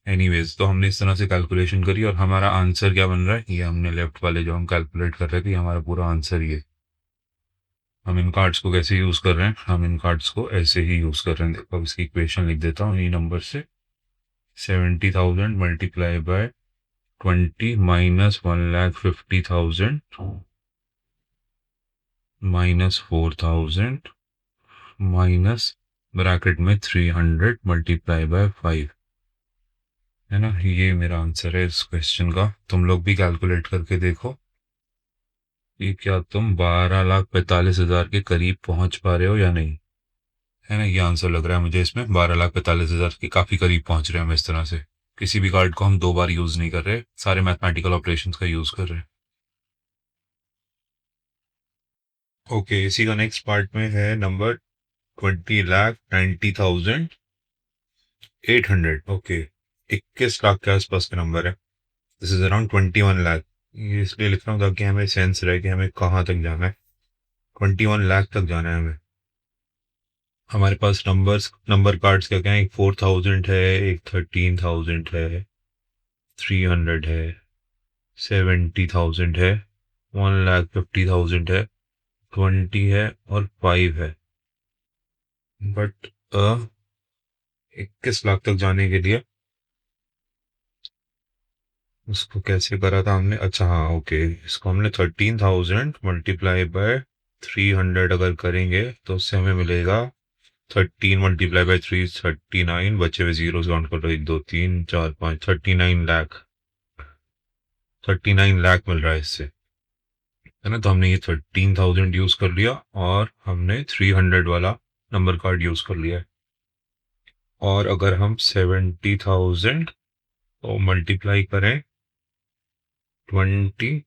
एनीवेज, तो हमने इस तरह से कैलकुलेशन करी और हमारा आंसर क्या बन रहा है, ये हमने लेफ्ट वाले जो हम कैलकुलेट कर रहे थे, हमारा पूरा आंसर ये। हम इन कार्ड्स को कैसे यूज कर रहे हैं, हम इन कार्ड्स को ऐसे ही यूज कर रहे हैं। देखो अब इसकी इक्वेशन लिख देता हूँ इन्हीं नंबर से। 70,000 multiply bye 20 minus 1,50,000 minus 4,000 minus bracket में 300 मल्टीप्लाई बाय 5, है ना। ये मेरा आंसर है इस क्वेश्चन का। तुम लोग भी कैलकुलेट करके देखो कि क्या तुम 12,45,000 के करीब पहुंच पा रहे हो या नहीं, है ना। ये आंसर लग रहा है मुझे इसमें 12,45,000 के काफी करीब पहुंच रहे हैं हम इस तरह से। किसी भी कार्ड को हम 2 बार यूज नहीं कर रहे, सारे मैथमेटिकल ऑपरेशंस का यूज कर रहे हैं। ओके, इसी का नेक्स्ट पार्ट में है नंबर 20,90,800। ओके, 21 लाख के आसपास का नंबर है। This is around 21 lakh. ये इसलिए लिख रहा हूँ ताकि हमें सेंस रहे कि हमें कहाँ तक जाना है। 21 लाख तक जाना है हमें। हमारे पास नंबर कार्ड्स क्या क्या है? एक 4000 है, एक 13000 है, 300 है, 70,000 है, 1,50,000 है, 20 है और 5 है। बट 21 लाख तक जाने के लिए उसको कैसे करा था हमने? अच्छा हाँ, ओके, इसको हमने 13,000 मल्टीप्लाई बाय 300 अगर करेंगे तो उससे हमें मिलेगा 13 मल्टीप्लाई बाय 3 39, बचे हुए जीरो काउंट करो, 1 2 3 4 5, 39 लाख। 39 लाख मिल रहा है इससे, है ना। तो हमने ये 13,000 यूज कर लिया और हमने 300 वाला नंबर कार्ड यूज कर लिया है। और अगर हम 70,000 को मल्टीप्लाई करें 20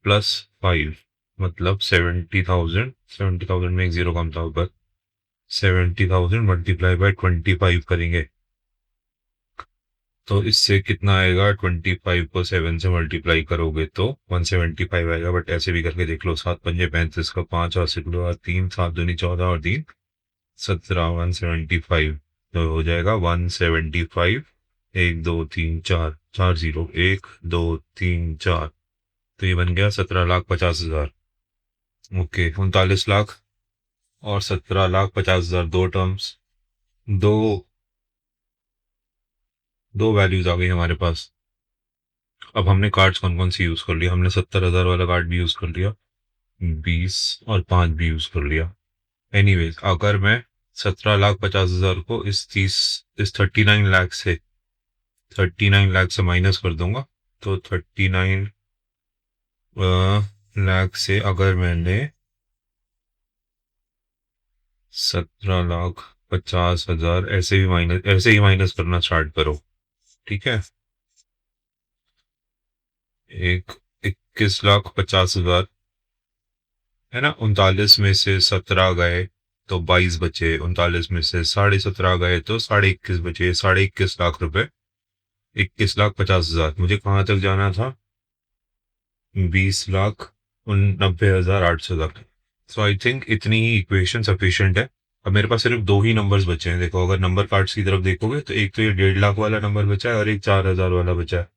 प्लस 5, मतलब 70,000 में एक जीरो कम था ऊपर, 70,000 मल्टीप्लाई बाय 25 करेंगे तो इससे कितना आएगा? 25 को 7 से मल्टीप्लाई करोगे तो 175 आएगा। बट ऐसे भी करके देख लो, 7 पंजे 35 का 5 और 3 7 दूनी 14 और 3 17, 175 तो हो जाएगा 175। 1 2 3 4, 4 जीरो, 1 2 3 4, तो ये बन गया 17,50,000। ओके, 39 लाख और 17,50,000 दो टर्म्स, दो दो वैल्यूज आ गई हमारे पास। अब हमने कार्ड्स कौन कौन सी यूज कर लिया? हमने 70,000 वाला कार्ड भी यूज कर लिया, 20 और 5 भी यूज कर लिया। एनीवेज, अगर मैं 17,50,000 को इस 39 लाख से माइनस कर दूंगा तो 39 लाख से अगर मैंने 17,50,000 ऐसे ही माइनस करना स्टार्ट करो, ठीक है। 21,50,000 है ना। 39 में से 17 गए तो 22 बचे, 39 में से 17.5 गए तो 21.5 बचे, 21.5 लाख रुपए। 21,50,000 मुझे कहाँ तक जाना था? 20,89,800 तक। सो आई थिंक इतनी ही इक्वेशन सफिशिएंट है। अब मेरे पास सिर्फ दो ही नंबर्स बचे हैं। देखो, अगर नंबर कार्ड्स की तरफ देखोगे तो एक तो ये 1.5 लाख वाला नंबर बचा है और एक 4,000 वाला बचा है।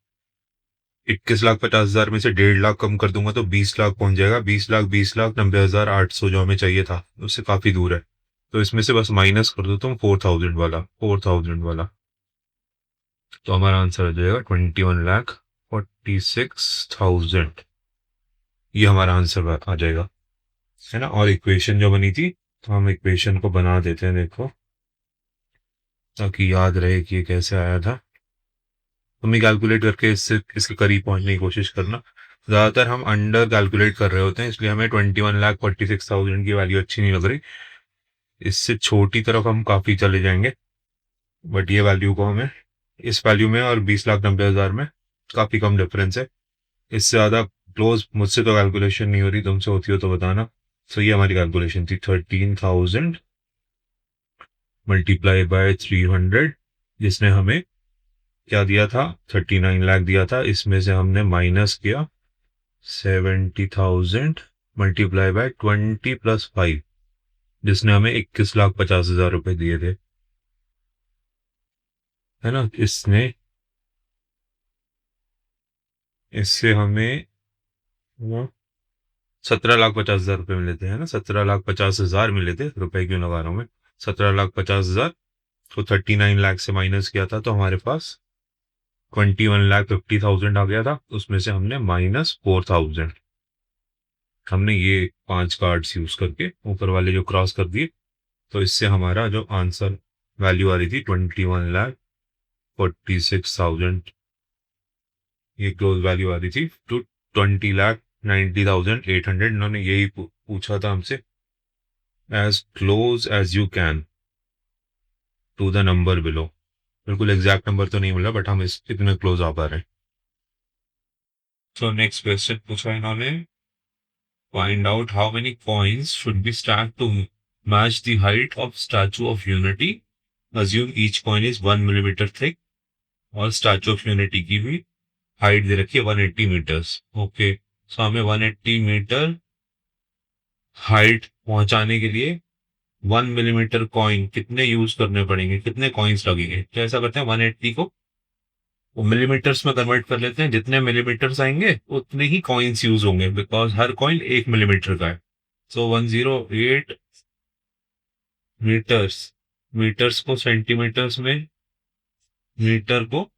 21,50,000 में से 1.5 लाख कम कर दूंगा तो 20 लाख पहुंच जाएगा। 20,20,90,800 जो हमें चाहिए था उससे काफी दूर है। तो इसमें से बस माइनस कर दो तुम 4,000 वाला। तो हमारा आंसर हो जाएगा 21,46,000। ये हमारा आंसर आ जाएगा, है ना। और इक्वेशन जो बनी थी, तो हम इक्वेशन को बना देते हैं, देखो, ताकि याद रहे कि ये कैसे आया था। तुम ही कैलकुलेट करके इसके करीब पहुंचने की कोशिश करना। ज़्यादातर हम अंडर कैलकुलेट कर रहे होते हैं, इसलिए हमें 21,46,000 की वैल्यू अच्छी नहीं लग रही। इससे छोटी तरफ हम काफ़ी चले जाएंगे, बट ये वैल्यू को हमें, इस वैल्यू में और 20,90,000 में काफ़ी कम डिफरेंस है। इससे ज़्यादा क्लोज मुझसे तो कैलकुलेशन नहीं हो रही, तुमसे होती हो तो बताना। सो ये हमारी कैलकुलेशन थी 13,000 मल्टीप्लाई बाय 300, जिसने हमें क्या दिया था? 39 लाख दिया था। इसमें से हमने माइनस किया 70,000 मल्टीप्लाई बाय 20 प्लस 5, जिसने हमें 21,50,000 रुपए दिए थे, है ना। इससे हमें 17,50,000 रुपए मिले थे, है ना। 17,50,000 मिले थे, रुपए क्यों लगा रहा हूं मैं। 17,50,000 को 39 लाख से माइनस किया था तो हमारे पास 21,50,000 आ गया था। उसमें से हमने माइनस 4,000 हमने ये 5 कार्ड्स यूज करके ऊपर वाले जो क्रॉस कर दिए। तो इससे हमारा जो आंसर वैल्यू आ रही थी 21,46,000, ये क्लोज वैल्यू आ रही थी टू 20,90,800। इन्होंने यही पूछा था हमसे, as close as you can to the number below. बिल्कुल एग्जैक्ट नंबर तो नहीं मिला, बट हम इतने क्लोज आ पा रहे हैं। तो नेक्स्ट क्वेश्चन पूछा इन्होंने, find out how many coins should be stacked to match the height of Statue of Unity. Assume each coin is 1 millimeter thick. और स्टैचू ऑफ यूनिटी की भी हाइट दे रखी है 180 मीटर्स। ओके, सो हमें 180 मीटर हाइट पहुंचाने के लिए 1 मिलीमीटर कॉइन कितने यूज करने पड़ेंगे, कितने कॉइन्स लगेंगे? तो ऐसा करते हैं 180 को वो मिलीमीटर्स में कन्वर्ट कर लेते हैं। जितने मिलीमीटर्स आएंगे उतने ही कॉइन्स यूज होंगे, बिकॉज हर कॉइन 1 मिलीमीटर का है। सो 108 मीटर्स, मीटर्स को सेंटीमीटर्स मीटर को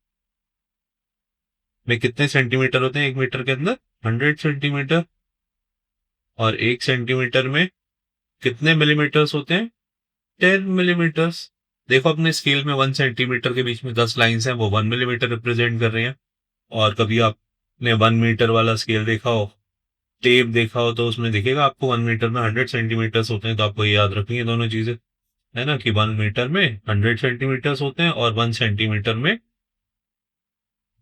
में कितने सेंटीमीटर होते हैं 1 मीटर के अंदर? 100 सेंटीमीटर। और 1 सेंटीमीटर में कितने मिलीमीटर्स होते हैं? 10 मिलीमीटर्स। देखो अपने स्केल में 1 सेंटीमीटर के बीच में 10 लाइन्स हैं, वो 1 मिलीमीटर रिप्रेजेंट कर रही हैं। और कभी आपने 1 मीटर वाला स्केल देखा हो, टेप देखा हो, तो उसमें दिखेगा आपको 1 मीटर में 100 सेंटीमीटर्स होते हैं। तो आपको ये याद रखनी है दोनों चीजें, है ना, कि 1 मीटर में 100 सेंटीमीटर्स होते हैं और 1 सेंटीमीटर में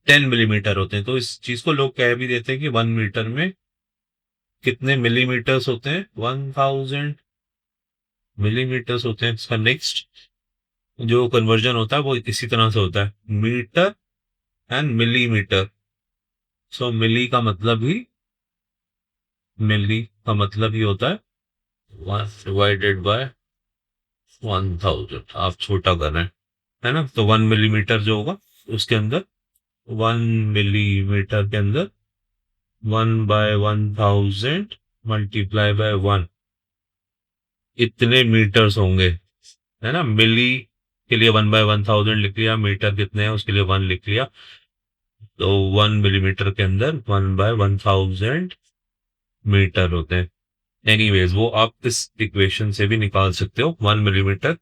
10 मिलीमीटर होते हैं। तो इस चीज को लोग कह भी देते हैं कि 1 मीटर में कितने मिलीमीटर्स होते हैं? 1000 मिलीमीटर्स होते हैं। इसका नेक्स्ट जो कन्वर्जन होता है वो इसी तरह से होता है, मीटर एंड मिलीमीटर। सो मिली का मतलब ही होता है 1/1000। आप छोटा कर रहे हैं, है ना? तो 1 मिलीमीटर जो होगा उसके अंदर 1 मिलीमीटर के अंदर 1/1000 मल्टीप्लाई बाय 1 इतने मीटर्स होंगे, है ना? मिली के लिए 1/1000 लिख लिया, मीटर कितने हैं उसके लिए 1 लिख लिया। तो 1 मिलीमीटर के अंदर 1/1000 मीटर होते हैं। एनीवेज वो आप इस इक्वेशन से भी निकाल सकते हो। 1 मिलीमीटर,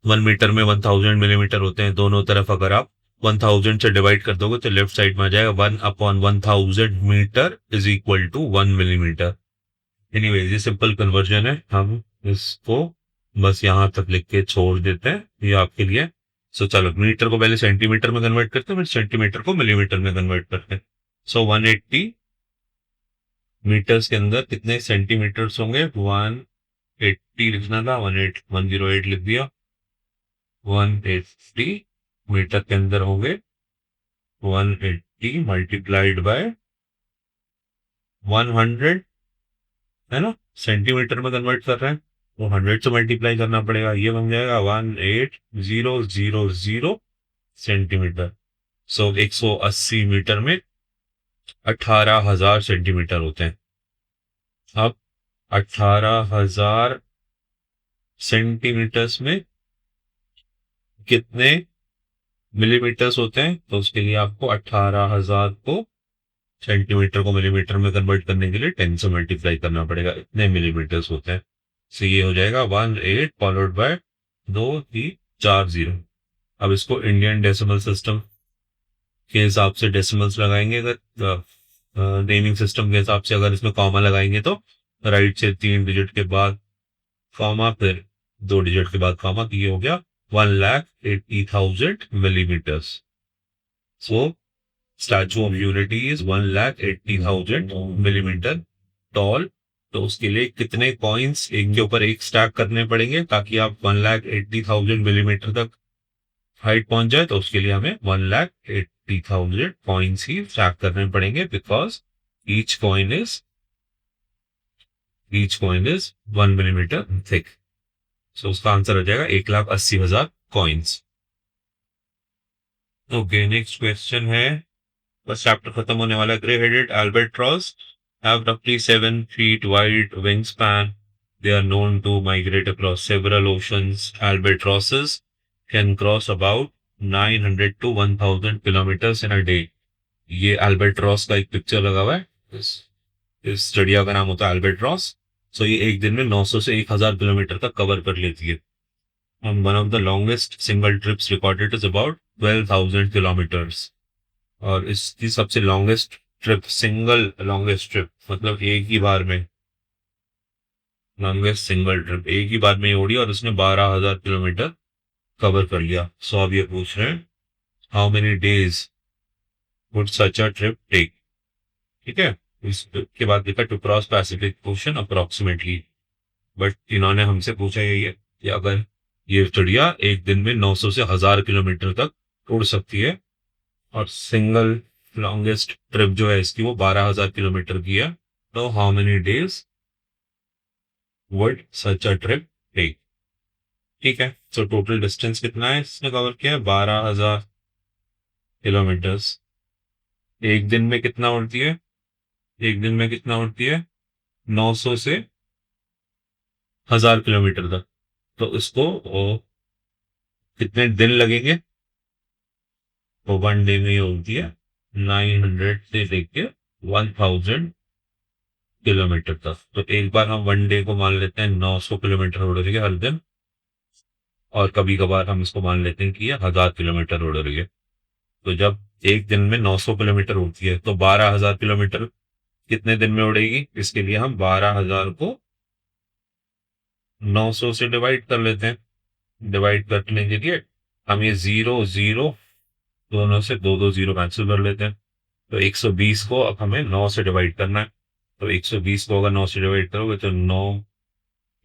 1 मीटर में 1000 मिलीमीटर होते हैं। दोनों तरफ अगर आप 1000 से डिवाइड कर दोगे तो लेफ्ट साइड में आ जाएगा 1/1000 metre is equal to 1 millimetre. Anyways ये सिंपल कन्वर्जन है, हम इसको बस यहां तक लिख के छोड़ देते हैं ये आपके लिए। सो चलो, मीटर को पहले सेंटीमीटर में कन्वर्ट करते हैं, फिर सेंटीमीटर को मिलीमीटर में कन्वर्ट करते हैं। सो 180 मीटर्स के अंदर कितने सेंटीमीटर्स होंगे? 180 लिखना था, 108 लिख दिया। 180 मीटर के अंदर होंगे 180 मल्टीप्लाइड बाय 100, है ना? सेंटीमीटर में कन्वर्ट कर रहे हैं तो 100 से मल्टीप्लाई करना पड़ेगा। ये बन जाएगा 18000 सेंटीमीटर। सो 180 मीटर में 18,000 सेंटीमीटर होते हैं। अब 18,000 सेंटीमीटर्स में कितने मिलीमीटर्स होते हैं? तो उसके लिए आपको 18,000 को सेंटीमीटर को मिलीमीटर में कन्वर्ट करने के लिए 10 से मल्टीप्लाई करना पड़ेगा। इतने मिलीमीटर्स होते हैं। सो ये हो जाएगा 18 फॉलोड बाय 2340। अब इसको इंडियन डेसिमल सिस्टम के हिसाब से डेसिमल्स लगाएंगे। अगर नेमिंग सिस्टम के हिसाब से अगर इसमें कॉमा लगाएंगे तो राइट से 3 डिजिट के बाद कॉमा, फिर 2 डिजिट के बाद कॉमा, तो ये हो गया 1,80,000 millimetres. So statue of unity is 1,80,000 millimetre tall. तो उसके लिए कितने कॉइन्स एक के ऊपर एक स्टैक करने पड़ेंगे ताकि आप 1,80,000 मिलीमीटर तक हाइट पहुंच जाए? तो उसके लिए हमें 1,80,000 कॉइन्स ही स्टैक करने पड़ेंगे, because each coin is 1 millimetre thick. So उसका आंसर हो जाएगा 1,80,000 कॉइन्स। ओके, नेक्स्ट क्वेश्चन है, बस चैप्टर खत्म होने वाला। Grey headed albatross have roughly 7 feet wide wingspan. They are known to migrate across several oceans. Albatrosses can cross about 900 to 1,000 kilometers in a day. ये albatross का एक picture लगा हुआ है। इस चिड़िया का नाम होता है albatross. सो ये एक दिन में 900 से 1,000 किलोमीटर तक कवर कर लेती है। And one of the longest single trips recorded is about 12,000 kilometers. और इसकी सबसे longest trip, single longest trip, मतलब एक ही बार में लॉन्गेस्ट सिंगल ट्रिप एक ही बार में उड़ी और उसने 12,000 किलोमीटर कवर कर लिया। सो अब ये पूछ रहे हैं how many days would such a trip take. ठीक है, इसके बाद लिखा to cross Pacific ocean approximately. But इन्होंने हमसे पूछा यही है कि अगर ये चिड़िया एक दिन में 900 से 1,000 किलोमीटर तक उड़ सकती है और सिंगल लॉन्गेस्ट ट्रिप जो है इसकी वो 12,000 किलोमीटर की है। तो how many days would such a trip take? ठीक है, सो टोटल डिस्टेंस कितना है इसने कवर किया है? 12,000 किलोमीटर्स। एक दिन में कितना उड़ती है? एक दिन में कितना उड़ती है? 900 से 1,000 किलोमीटर तक। तो इसको कितने दिन लगेंगे? तो 1 डे में ये होती है 900 से लेके 1,000 किलोमीटर तक। तो एक बार हम 1 डे को मान लेते हैं 900 किलोमीटर उड़ रही है हर दिन, और कभी कभार हम इसको मान लेते हैं कि ये 1,000 किलोमीटर उड़ रही है। तो जब एक दिन में 900 किलोमीटर उड़ती है तो 12,000 किलोमीटर कितने दिन में उड़ेगी? इसके लिए हम 12,000 को 900 से डिवाइड कर लेते हैं। डिवाइड करने के लिए हम ये जीरो जीरो दोनों से दो दो जीरो कैंसिल कर लेते हैं। तो 120 को अब हमें 9 से डिवाइड करना है। तो 120 को अगर 9 से डिवाइड करोगे तो 9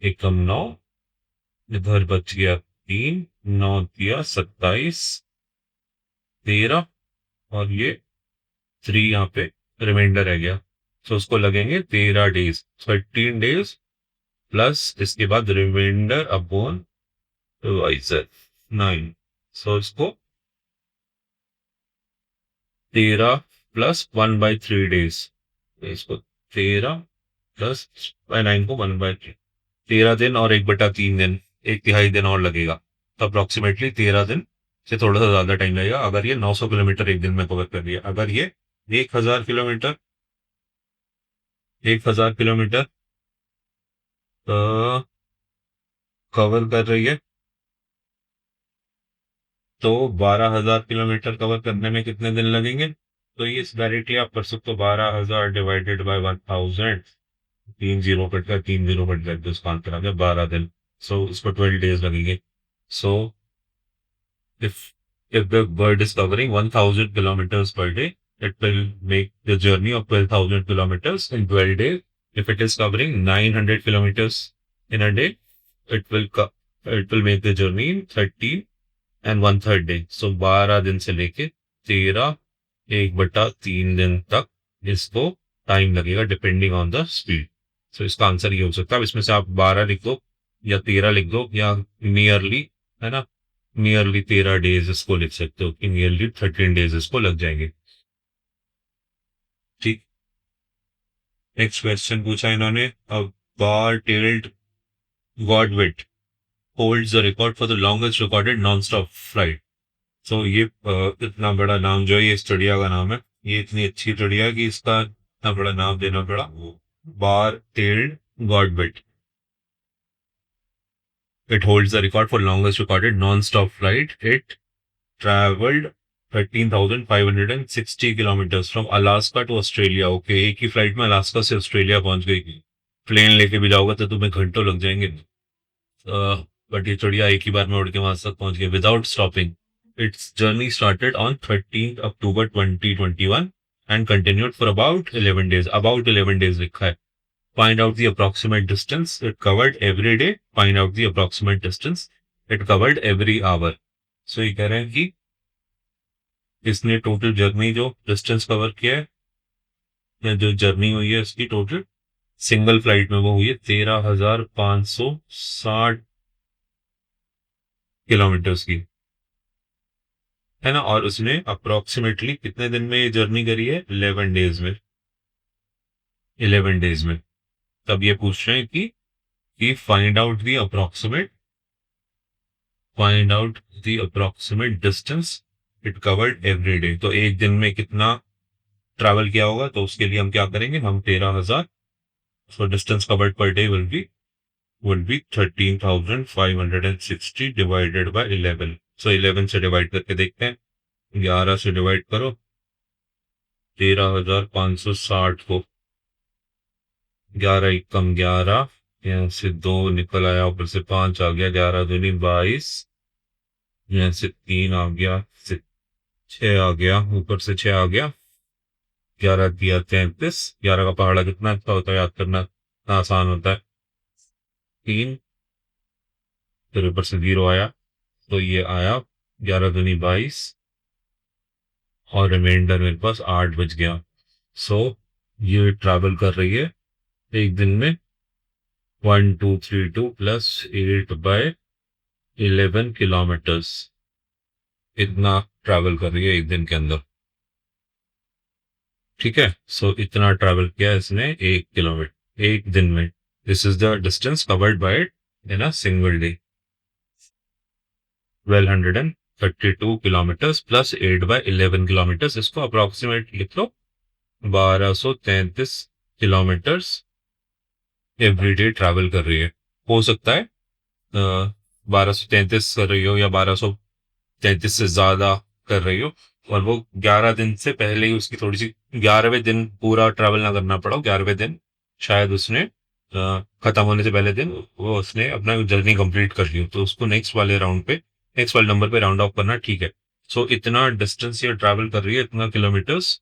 एकम 9, इधर बच गया 3, 9 दिया 27, 13, और ये 3 यहाँ पे रिमाइंडर रह गया। तो उसको लगेंगे 13 डेज, 13 डेज प्लस इसके बाद रिमाइंडर अपॉन 9। सो इसको 13 प्लस 1/3 डेज, इसको 13 प्लस 9 को 1/3, 13 दिन और 1/3 दिन, 1/3 दिन और लगेगा। तो अप्रोक्सीमेटली 13 दिन से थोड़ा सा ज्यादा टाइम लगेगा अगर ये 900 किलोमीटर एक दिन में कवर कर रही है। अगर ये 1,000 किलोमीटर 1,000 किलोमीटर कवर कर रही है तो 12,000 किलोमीटर कवर करने में कितने दिन लगेंगे? तो ये इस डायरेक्टली आप कर सकते हो, 12,000 डिवाइडेड बाय 1,000, 3 जीरो कट कर 3 जीरो कट कर, तो इसका आंसर आ गया 12 दिन। सो इसको 12 डेज लगेंगे। सो if the bird is covering 1,000 kilometers per day, it will make the journey of 12,000 kilometers in 12 days. If it is covering 900 kilometers in a day, it will make the journey in 13 and 1/3 day. So 12 दिन से लेके 13 1/3 दिन तक इसको time लगेगा depending on the speed. सो इसका answer ये हो सकता है। अब इसमें से आप 12 लिख दो या 13 लिख दो या नियरली, है ना, नियरली 13 डेज इसको लिख सकते हो कि नियरली 13 डेज इसको लग जाएंगे। ठीक। नेक्स्ट क्वेश्चन पूछा इन्होंने, a bar tailed godwit holds the record for the longest recorded non stop flight. So ये इतना बड़ा नाम जो है, ये इस चिड़िया का नाम है। ये इतनी अच्छी चिड़िया है कि इसका इतना बड़ा नाम देना पड़ा, bar tailed godwit. It holds the record for longest recorded non stop flight. It traveled 13,560 kilometres from Alaska to Australia. Okay, एक ही फ्लाइट में अलास्का से ऑस्ट्रेलिया पहुंच गई। प्लेन लेके भी जाओगे तो तुम्हें घंटों लग जाएंगे, बट ये चिड़िया एक ही बार में उड़ के वहां तक पहुंच गई without stopping. Its journey started on 13 October 2021 and continued for about 11 days. About 11 days लिखा है। Find out the approximate distance it covered every day. Find out the approximate distance it covered every hour. So ये कह रहे हैं कि इसने total journey जो distance cover किया है, या जो जर्नी हुई है इसकी टोटल सिंगल फ्लाइट में, वो हुई है 13,560 किलोमीटर्स की, है ना। और उसने अप्रोक्सीमेटली कितने दिन में ये जर्नी करी है? 11 डेज में। 11 डेज में। तब ये पूछ रहे हैं कि find out the approximate distance it covered every day. तो एक दिन में कितना ट्रैवल किया होगा, तो उसके लिए हम क्या करेंगे, हम 13,000, so distance covered per day will be 13,560 divided by 11। so 11 से डिवाइड करके देखते हैं। 11 से डिवाइड करो 13,560 को, 11 कम 11, यहाँ से 2 निकल आया, ऊपर से 5 आ गया, 11 दूनी 22, यहाँ से 3 आ गया, 6 आ गया, ऊपर से 6 आ गया, 11 दिया 33। 11 का पहाड़ा कितना अच्छा होता है, याद करना इतना आसान होता है। 3, फिर ऊपर से 0 आया, तो ये आया 11 दूनी 22, और रिमाइंडर मेरे पास 8 बच गया। सो ये ट्रैवल कर रही है एक दिन में 1232 प्लस 8/11 किलोमीटर्स, इतना ट्रैवल कर रही है एक दिन के अंदर। ठीक है, सो इतना ट्रैवल किया इसने 1 किलोमीटर एक दिन में। This is the distance covered by it in a single day. 1232 kilometres plus 8/11 kilometres, इसको अप्रोक्सीमेट लिख लो 1233 किलोमीटर्स एवरी डे ट्रैवल कर रही है। हो सकता है 1233 कर रही हो या 1233 से ज्यादा कर रही हो, और वो 11 दिन से पहले ही उसकी थोड़ी सी 11वें दिन पूरा ट्रैवल ना करना पड़ा, 11वें दिन शायद उसने खत्म होने से पहले दिन वो उसने अपना जर्नी कंप्लीट कर ली, तो उसको नेक्स्ट वाले राउंड पे, नेक्स्ट वाले नंबर पे राउंड ऑफ करना ठीक है। सो इतना डिस्टेंस ये ट्रैवल कर रही है, इतना किलोमीटर्स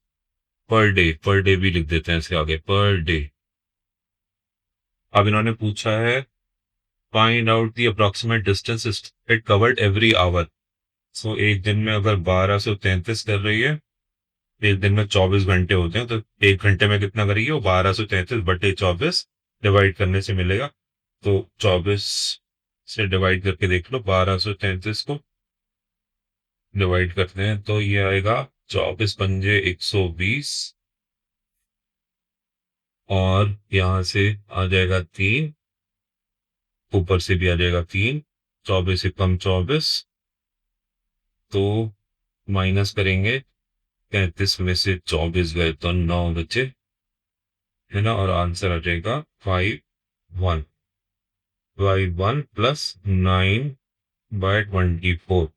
पर डे भी लिख देते हैं इसके आगे, पर डे। अब इन्होंने पूछा है find out the approximate distance it covered every hour. So एक दिन में अगर 1233 कर रही है, एक दिन में 24 घंटे होते हैं, तो एक घंटे में कितना करेगी वो, 1233/24 डिवाइड करने से मिलेगा। तो 24 से डिवाइड करके देख लो, 1233 को डिवाइड करते हैं तो ये आएगा 24×120, और यहां से आ जाएगा 3, ऊपर से भी आ जाएगा 3, 24 से कम 24, तो माइनस करेंगे 33 में से 24 गए तो 9 बचे, है ना, और आंसर आ जाएगा 51 प्लस 9/24।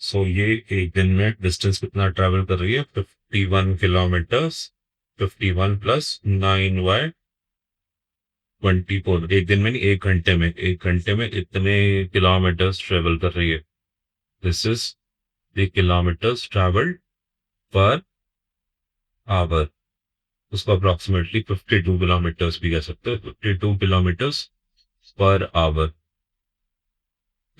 सो ये एक दिन में डिस्टेंस कितना ट्रैवल कर रही है, 51 किलोमीटर्स, 51 प्लस 9/24, एक दिन में नहीं, एक घंटे में, एक घंटे में इतने किलोमीटर्स ट्रेवल कर रही है। This is the kilometres travelled per hour. उसको अप्रोक्सीमेटली 52 किलोमीटर्स भी कह सकते हो, 52 kilometres per hour,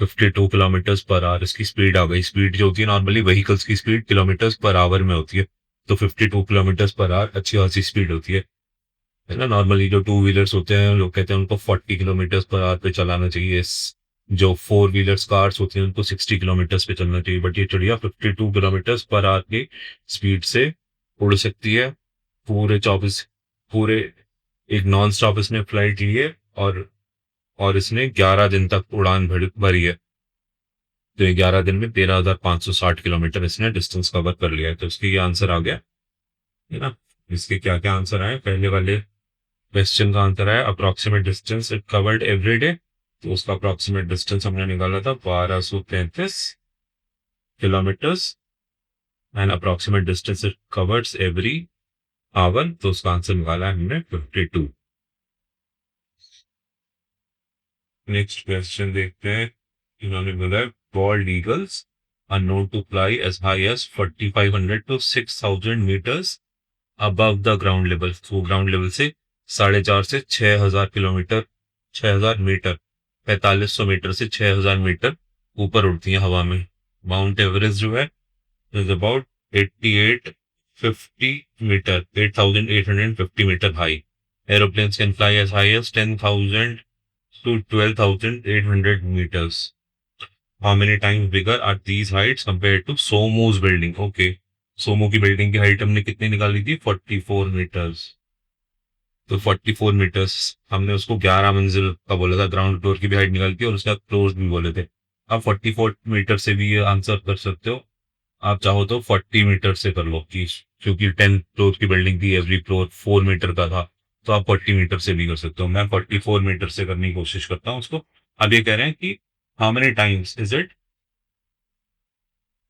52 kilometres per hour इसकी स्पीड आ गई। स्पीड जो होती है नॉर्मली व्हीकल्स की स्पीड किलोमीटर्स पर आवर में होती है, तो 52 किलोमीटर्स पर आवर अच्छी खासी स्पीड होती है ना। नॉर्मली जो टू व्हीलर्स होते हैं लोग कहते हैं उनको 40 किलोमीटर्स पर आवर पे चलाना चाहिए, जो फोर व्हीलर्स कार्स होती हैं उनको 60 किलोमीटर्स पे चलना चाहिए, बट ये चिड़िया 52 किलोमीटर्स पर आवर की स्पीड से उड़ सकती है पूरे 24, पूरे एक नॉन स्टॉप इसने फ्लाइट ली है, और इसने 11 दिन तक उड़ान भरी है, तो ये 11 दिन में 13,560 किलोमीटर इसने डिस्टेंस कवर कर लिया है। तो इसके ये आंसर आ गया, है ना। इसके क्या क्या आंसर आए, पहले वाले क्वेश्चन का आंसर है approximate distance it covered every day, तो उसका अप्रोक्सीमेट डिस्टेंस हमने निकाला था 1233 kilometres, and approximate distance it coverts every hour, तो उसका आंसर निकाला है हमने 52। नेक्स्ट क्वेश्चन देखते हैं। इन्होंने बोला है bald eagles are known to fly as high as 4500 to 6000 metres above the ground level. तो ग्राउंड लेवल से 4.5 से 6000 किलोमीटर, 6000 मीटर, 4500 मीटर से 6000 मीटर ऊपर उड़ती हैं हवा में। माउंट एवरेस्ट जो है is about 8850 metre, 8850 metre high. Aeroplanes can fly as high as 10,000 to 12,800 meters. How many times bigger are these heights compared to Somo's building? Okay. सोमो की बिल्डिंग की हाइट हमने कितनी निकाली थी, 44 मीटर्स। तो 44 मीटर्स हमने उसको 11 मंजिल का बोला था, ग्राउंड फ्लोर की भी हाइट निकाली थी और उसके बाद फ्लोर भी बोले थे। आप 44 मीटर से भी ये आंसर कर सकते हो, आप चाहो तो 40 मीटर से कर लो, कि क्योंकि 10 फ्लोर की बिल्डिंग थी, एवरी फ्लोर 4 मीटर का था, तो आप 40 मीटर से भी कर सकते हो। मैं 44 मीटर से करने की कोशिश करता हूँ उसको। अब ये कह रहे हैं कि how many times is it,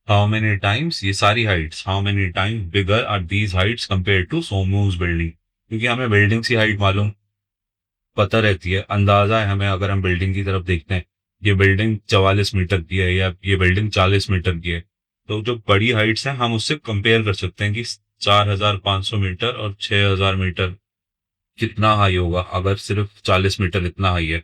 how many times, ये सारी heights, how many times bigger are these heights compare to सोमूज बिल्डिंग। क्योंकि हमें बिल्डिंग की हाइट मालूम पता रहती है, अंदाजा है हमें, अगर हम बिल्डिंग की तरफ देखते हैं ये बिल्डिंग 44 मीटर की है या ये बिल्डिंग 40 मीटर की है, तो जो बड़ी हाइट्स हैं हम उससे कंपेयर कर सकते हैं कि 4500 मीटर और 6000 मीटर कितना हाई होगा। अगर सिर्फ 40 मीटर इतना हाई है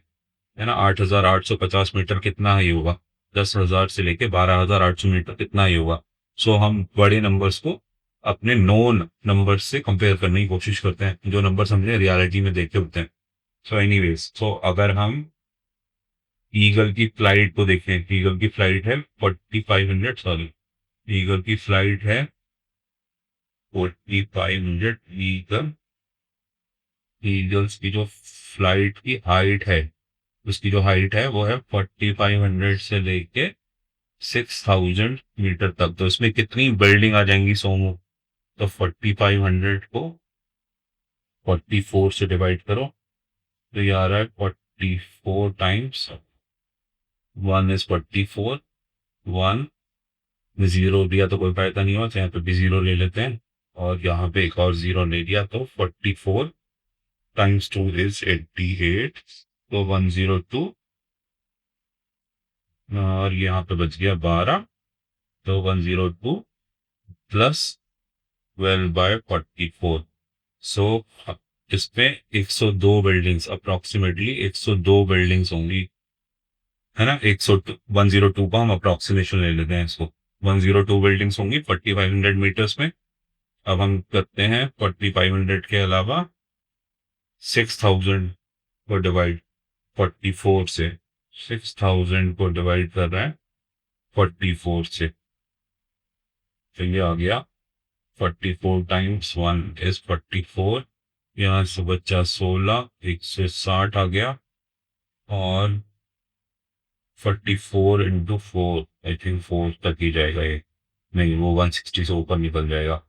ना, 8850 मीटर कितना हाई होगा, 10,000 से लेके 12,800 मीटर कितना हाई होगा। सो हम बड़े नंबर्स को अपने नोन नंबर से कंपेयर करने की कोशिश करते हैं, जो नंबर हमने रियलिटी में देखे होते हैं। सो एनीवेज, सो अगर हम ईगल की फ्लाइट को देखें, ईगल की फ्लाइट है 4500, सॉरी, ईगल की फ्लाइट है 4500। ईगल्स की जो फ्लाइट की हाइट है, उसकी जो हाइट है वो है 4500 से लेके 6000 मीटर तक। तो इसमें कितनी बिल्डिंग आ जाएंगी सोमो? तो 4500 को 44 से डिवाइड करो, तो ये आ रहा है 44 टाइम्स 1 इज 44। 1 जीरो दिया तो कोई फायदा नहीं हुआ, तो यहाँ पे भी जीरो ले लेते हैं, और यहाँ पे एक और जीरो ले दिया, तो 44 टाइम्स 2 इज 88, तो 102, और यहाँ पे बच गया 12, तो 102 प्लस 12/44। सो इसमें 102 बिल्डिंग्स, अप्रोक्सीमेटली 102 बिल्डिंग्स होंगी, है ना। 102 का हम अप्रोक्सीमेशन ले लेते हैं इसको। 102 बिल्डिंग्स होंगी 4500 मीटर्स में। अब हम करते हैं 4500 के अलावा 6000 को डिवाइड 44 से, 6000 को डिवाइड कर रहे हैं 44 से, तो ये आ गया 44 टाइम्स 1 इज 44। यहाँ से बच्चा 16, 160 आ गया, और 44 इंटू 4, आई थिंक 4 तक ही जाएगा ये, नहीं वो 160 से ऊपर निकल जाएगा।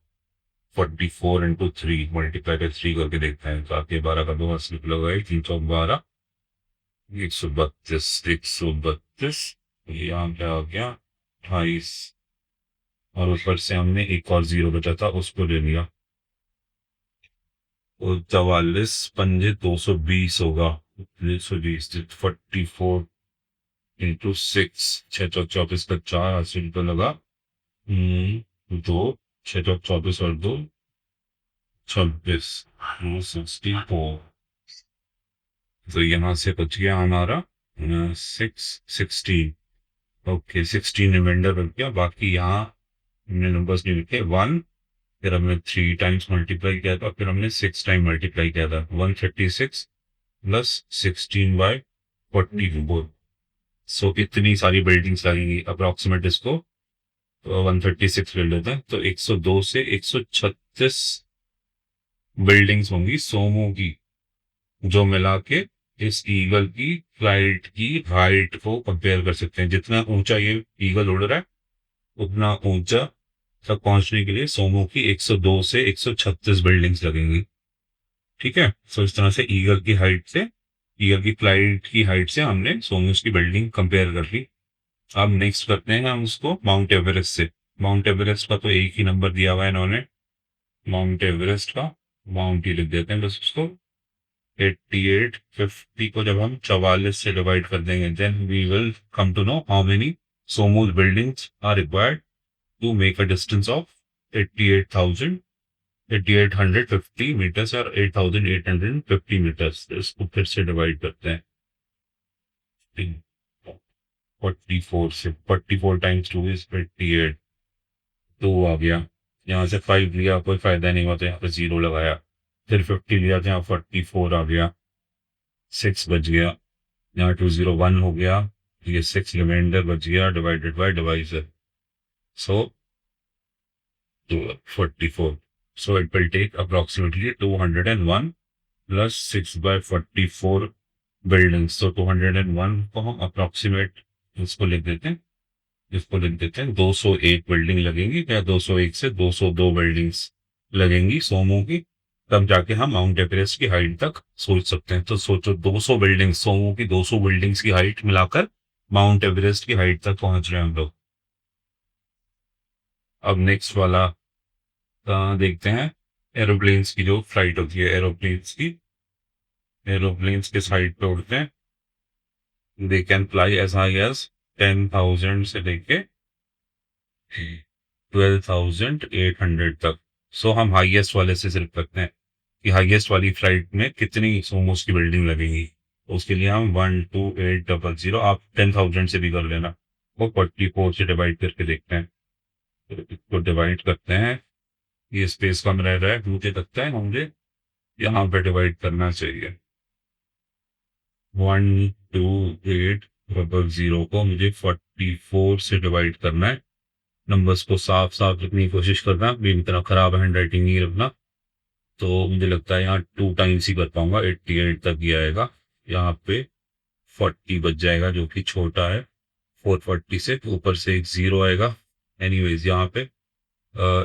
44 इंटू 3 मल्टीप्लाई बाय 3 करके देखते हैं, 7 के 12 का 2 स्लिप लगाए, 312, 132, 132, यहाँ पे आ गया 28, और ऊपर से हमने एक और जीरो बचा था उसको ले लिया, तो 44 पंजे 220 होगा, 220, 44 इंटू 6, 6 चौक 24 का 4, 80 रुपये लगा, 2, 6 चौक 24 और 2 26, 64। तो यहाँ से बच गया हमारा 16। ओके, 16 रिमाइंडर बन गया। बाकी यहाँ हमने नंबर्स नहीं लिखे, 1, फिर हमने 3 टाइम्स मल्टीप्लाई किया था, फिर हमने 6 टाइम मल्टीप्लाई किया था, 136 प्लस 16/44। सो इतनी सारी बिल्डिंग्स लगेंगी अप्रोक्सीमेट इसको, तो 136 ले लेते हैं, तो 102 से 136 बिल्डिंग्स होंगी सोमो की, जो मिला के इस ईगल की फ्लाइट की हाइट को कंपेयर कर सकते हैं। जितना ऊंचा ये ईगल उड़ रहा है, उतना ऊंचा तक पहुंचने के लिए सोमो की 102 से 136 बिल्डिंग्स लगेंगी। ठीक है, सो इस तरह से ईगल की हाइट से, ईगल की फ्लाइट की हाइट से हमने सोमोस की बिल्डिंग कंपेयर कर ली। अब नेक्स्ट करते हैं हम उसको माउंट एवरेस्ट से। माउंट एवरेस्ट का तो एक ही नंबर दिया हुआ है इन्होंने, माउंट एवरेस्ट का माउंट ही लिख देते हैं बस उसको। 8850 को जब हम 44 से डिवाइड कर देंगे, then we will come to know how many सोमोस buildings are required to make a distance of 88,000 8850 metres और 8850 मीटर्स। इसको फिर से डिवाइड करते हैं 44 से, 44 टाइम्स 2 इज 88, 2 आ गया। यहाँ से 5 लिया, कोई फायदा नहीं हुआ, तो यहाँ पे 0 लगाया, फिर 50 लिया तो यहाँ 44 आ गया, 6 बच गया, यहाँ 201 हो गया, ये 6 रिमाइंडर बच गया, divided by divisor, so 44। So it will take approximately 201 plus 6/44 buildings. तो 201 को हम अप्रोक्सीमेट इसको लिख देते हैं, 201 बिल्डिंग लगेंगी, या 201 से 202 बिल्डिंग्स लगेंगी सोमो की, तब जाके हम माउंट एवरेस्ट की हाइट तक सोच सकते हैं। तो सोचो 200 बिल्डिंग्स, सोमो की 200 बिल्डिंग्स की हाइट मिलाकर माउंट एवरेस्ट की हाइट तक पहुंच रहे हैं हम लोग। अब नेक्स्ट वाला देखते हैं, एरोप्लेन्स की जो फ्लाइट होती है, एरोप्लेन्स के साइड पे उड़ते हैं, they can fly as high as 10,000 से लेके 12,800 तक। सो हम हाईएस्ट वाले से सिर्फ करते हैं कि हाईएस्ट वाली फ्लाइट में कितनी सोमोस की बिल्डिंग लगेगी। तो उसके लिए हम 12800, आप 10,000 से भी कर लेना, वो 44 से डिवाइड करके देखते हैं। तो इसको डिवाइड करते हैं, ये स्पेस कम रह रहा है, मुझे लगता है मुझे यहाँ पे डिवाइड करना चाहिए 12800 को मुझे 44 से डिवाइड करना है। नंबर्स को साफ साफ लिखने की कोशिश करना, मेरी तरह खराब हैंड राइटिंग नहीं रखना। तो मुझे लगता है यहाँ 2 टाइम्स ही कर पाऊंगा, 88 तक ही आएगा। यहाँ पे 40 बच जाएगा जो कि छोटा है 440 से, ऊपर से एक 0 आएगा। एनीवेज यहाँ पे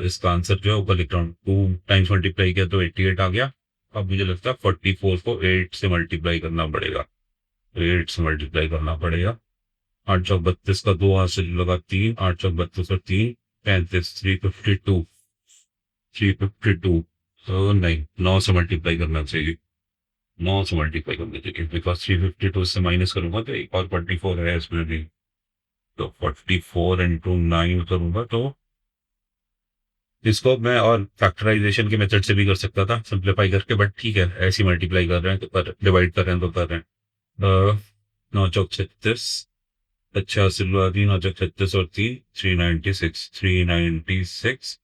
इसका आंसर जो है ऊपर लिख रहा हूँ, 2 टाइम्स मल्टीप्लाई किया तो 88 आ गया। अब मुझे लगता है 44 को 8 से मल्टीप्लाई करना पड़ेगा, 8 से मल्टीप्लाई करना पड़ेगा। 8 चौक 32 का 2 हाथ से लगा 3, 8 चौक 32 का 3, 35, 352, 352। तो नहीं, 9 से मल्टीप्लाई करना चाहिए, 9 से मल्टीप्लाई करना चाहिए, बिकॉज 352 से माइनस करूंगा तो एक और 44 है इसमें भी, तो 44 इंटू 9 करूंगा तो इसको मैं और फैक्टराइजेशन के मेथड से भी कर सकता था सिंप्लीफाई करके, बट ठीक है ऐसी मल्टीप्लाई कर रहे हैं तो कर, डिवाइड कर रहे हैं तो कर रहे हैं। 9 चौक 36, अच्छा सिल्वादी 9 चौक 36 और 3, 396, 396।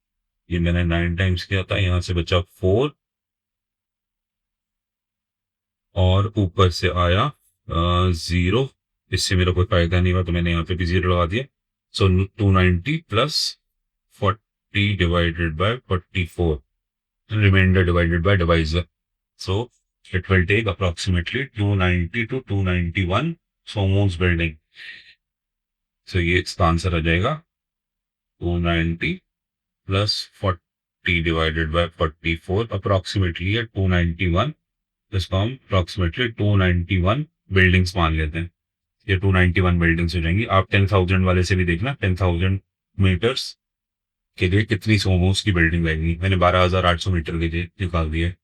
ये मैंने 9 टाइम्स किया था, यहाँ से बचा 4 और ऊपर से आया 0। इससे मेरा कोई फायदा नहीं हुआ तो मैंने यहाँ पे भी 0 लगा दिया। सो 290 plus 40 divided by 44, remainder divided by divisor. So it will take approximately 290 to 291 Somo's building. So ये इसका आंसर आ जाएगा 290 plus 40 divided by 44 approximately है 291। इसको हम approximately 291 बिल्डिंग्स मान लेते हैं। ये 291 बिल्डिंग्स हो जाएंगी। आप 10,000 वाले से भी देखना 10,000 मीटर्स के लिए कितनी सोमोस की बिल्डिंग लगेगी। मैंने 12,800 मीटर के लिए निकाल दिए।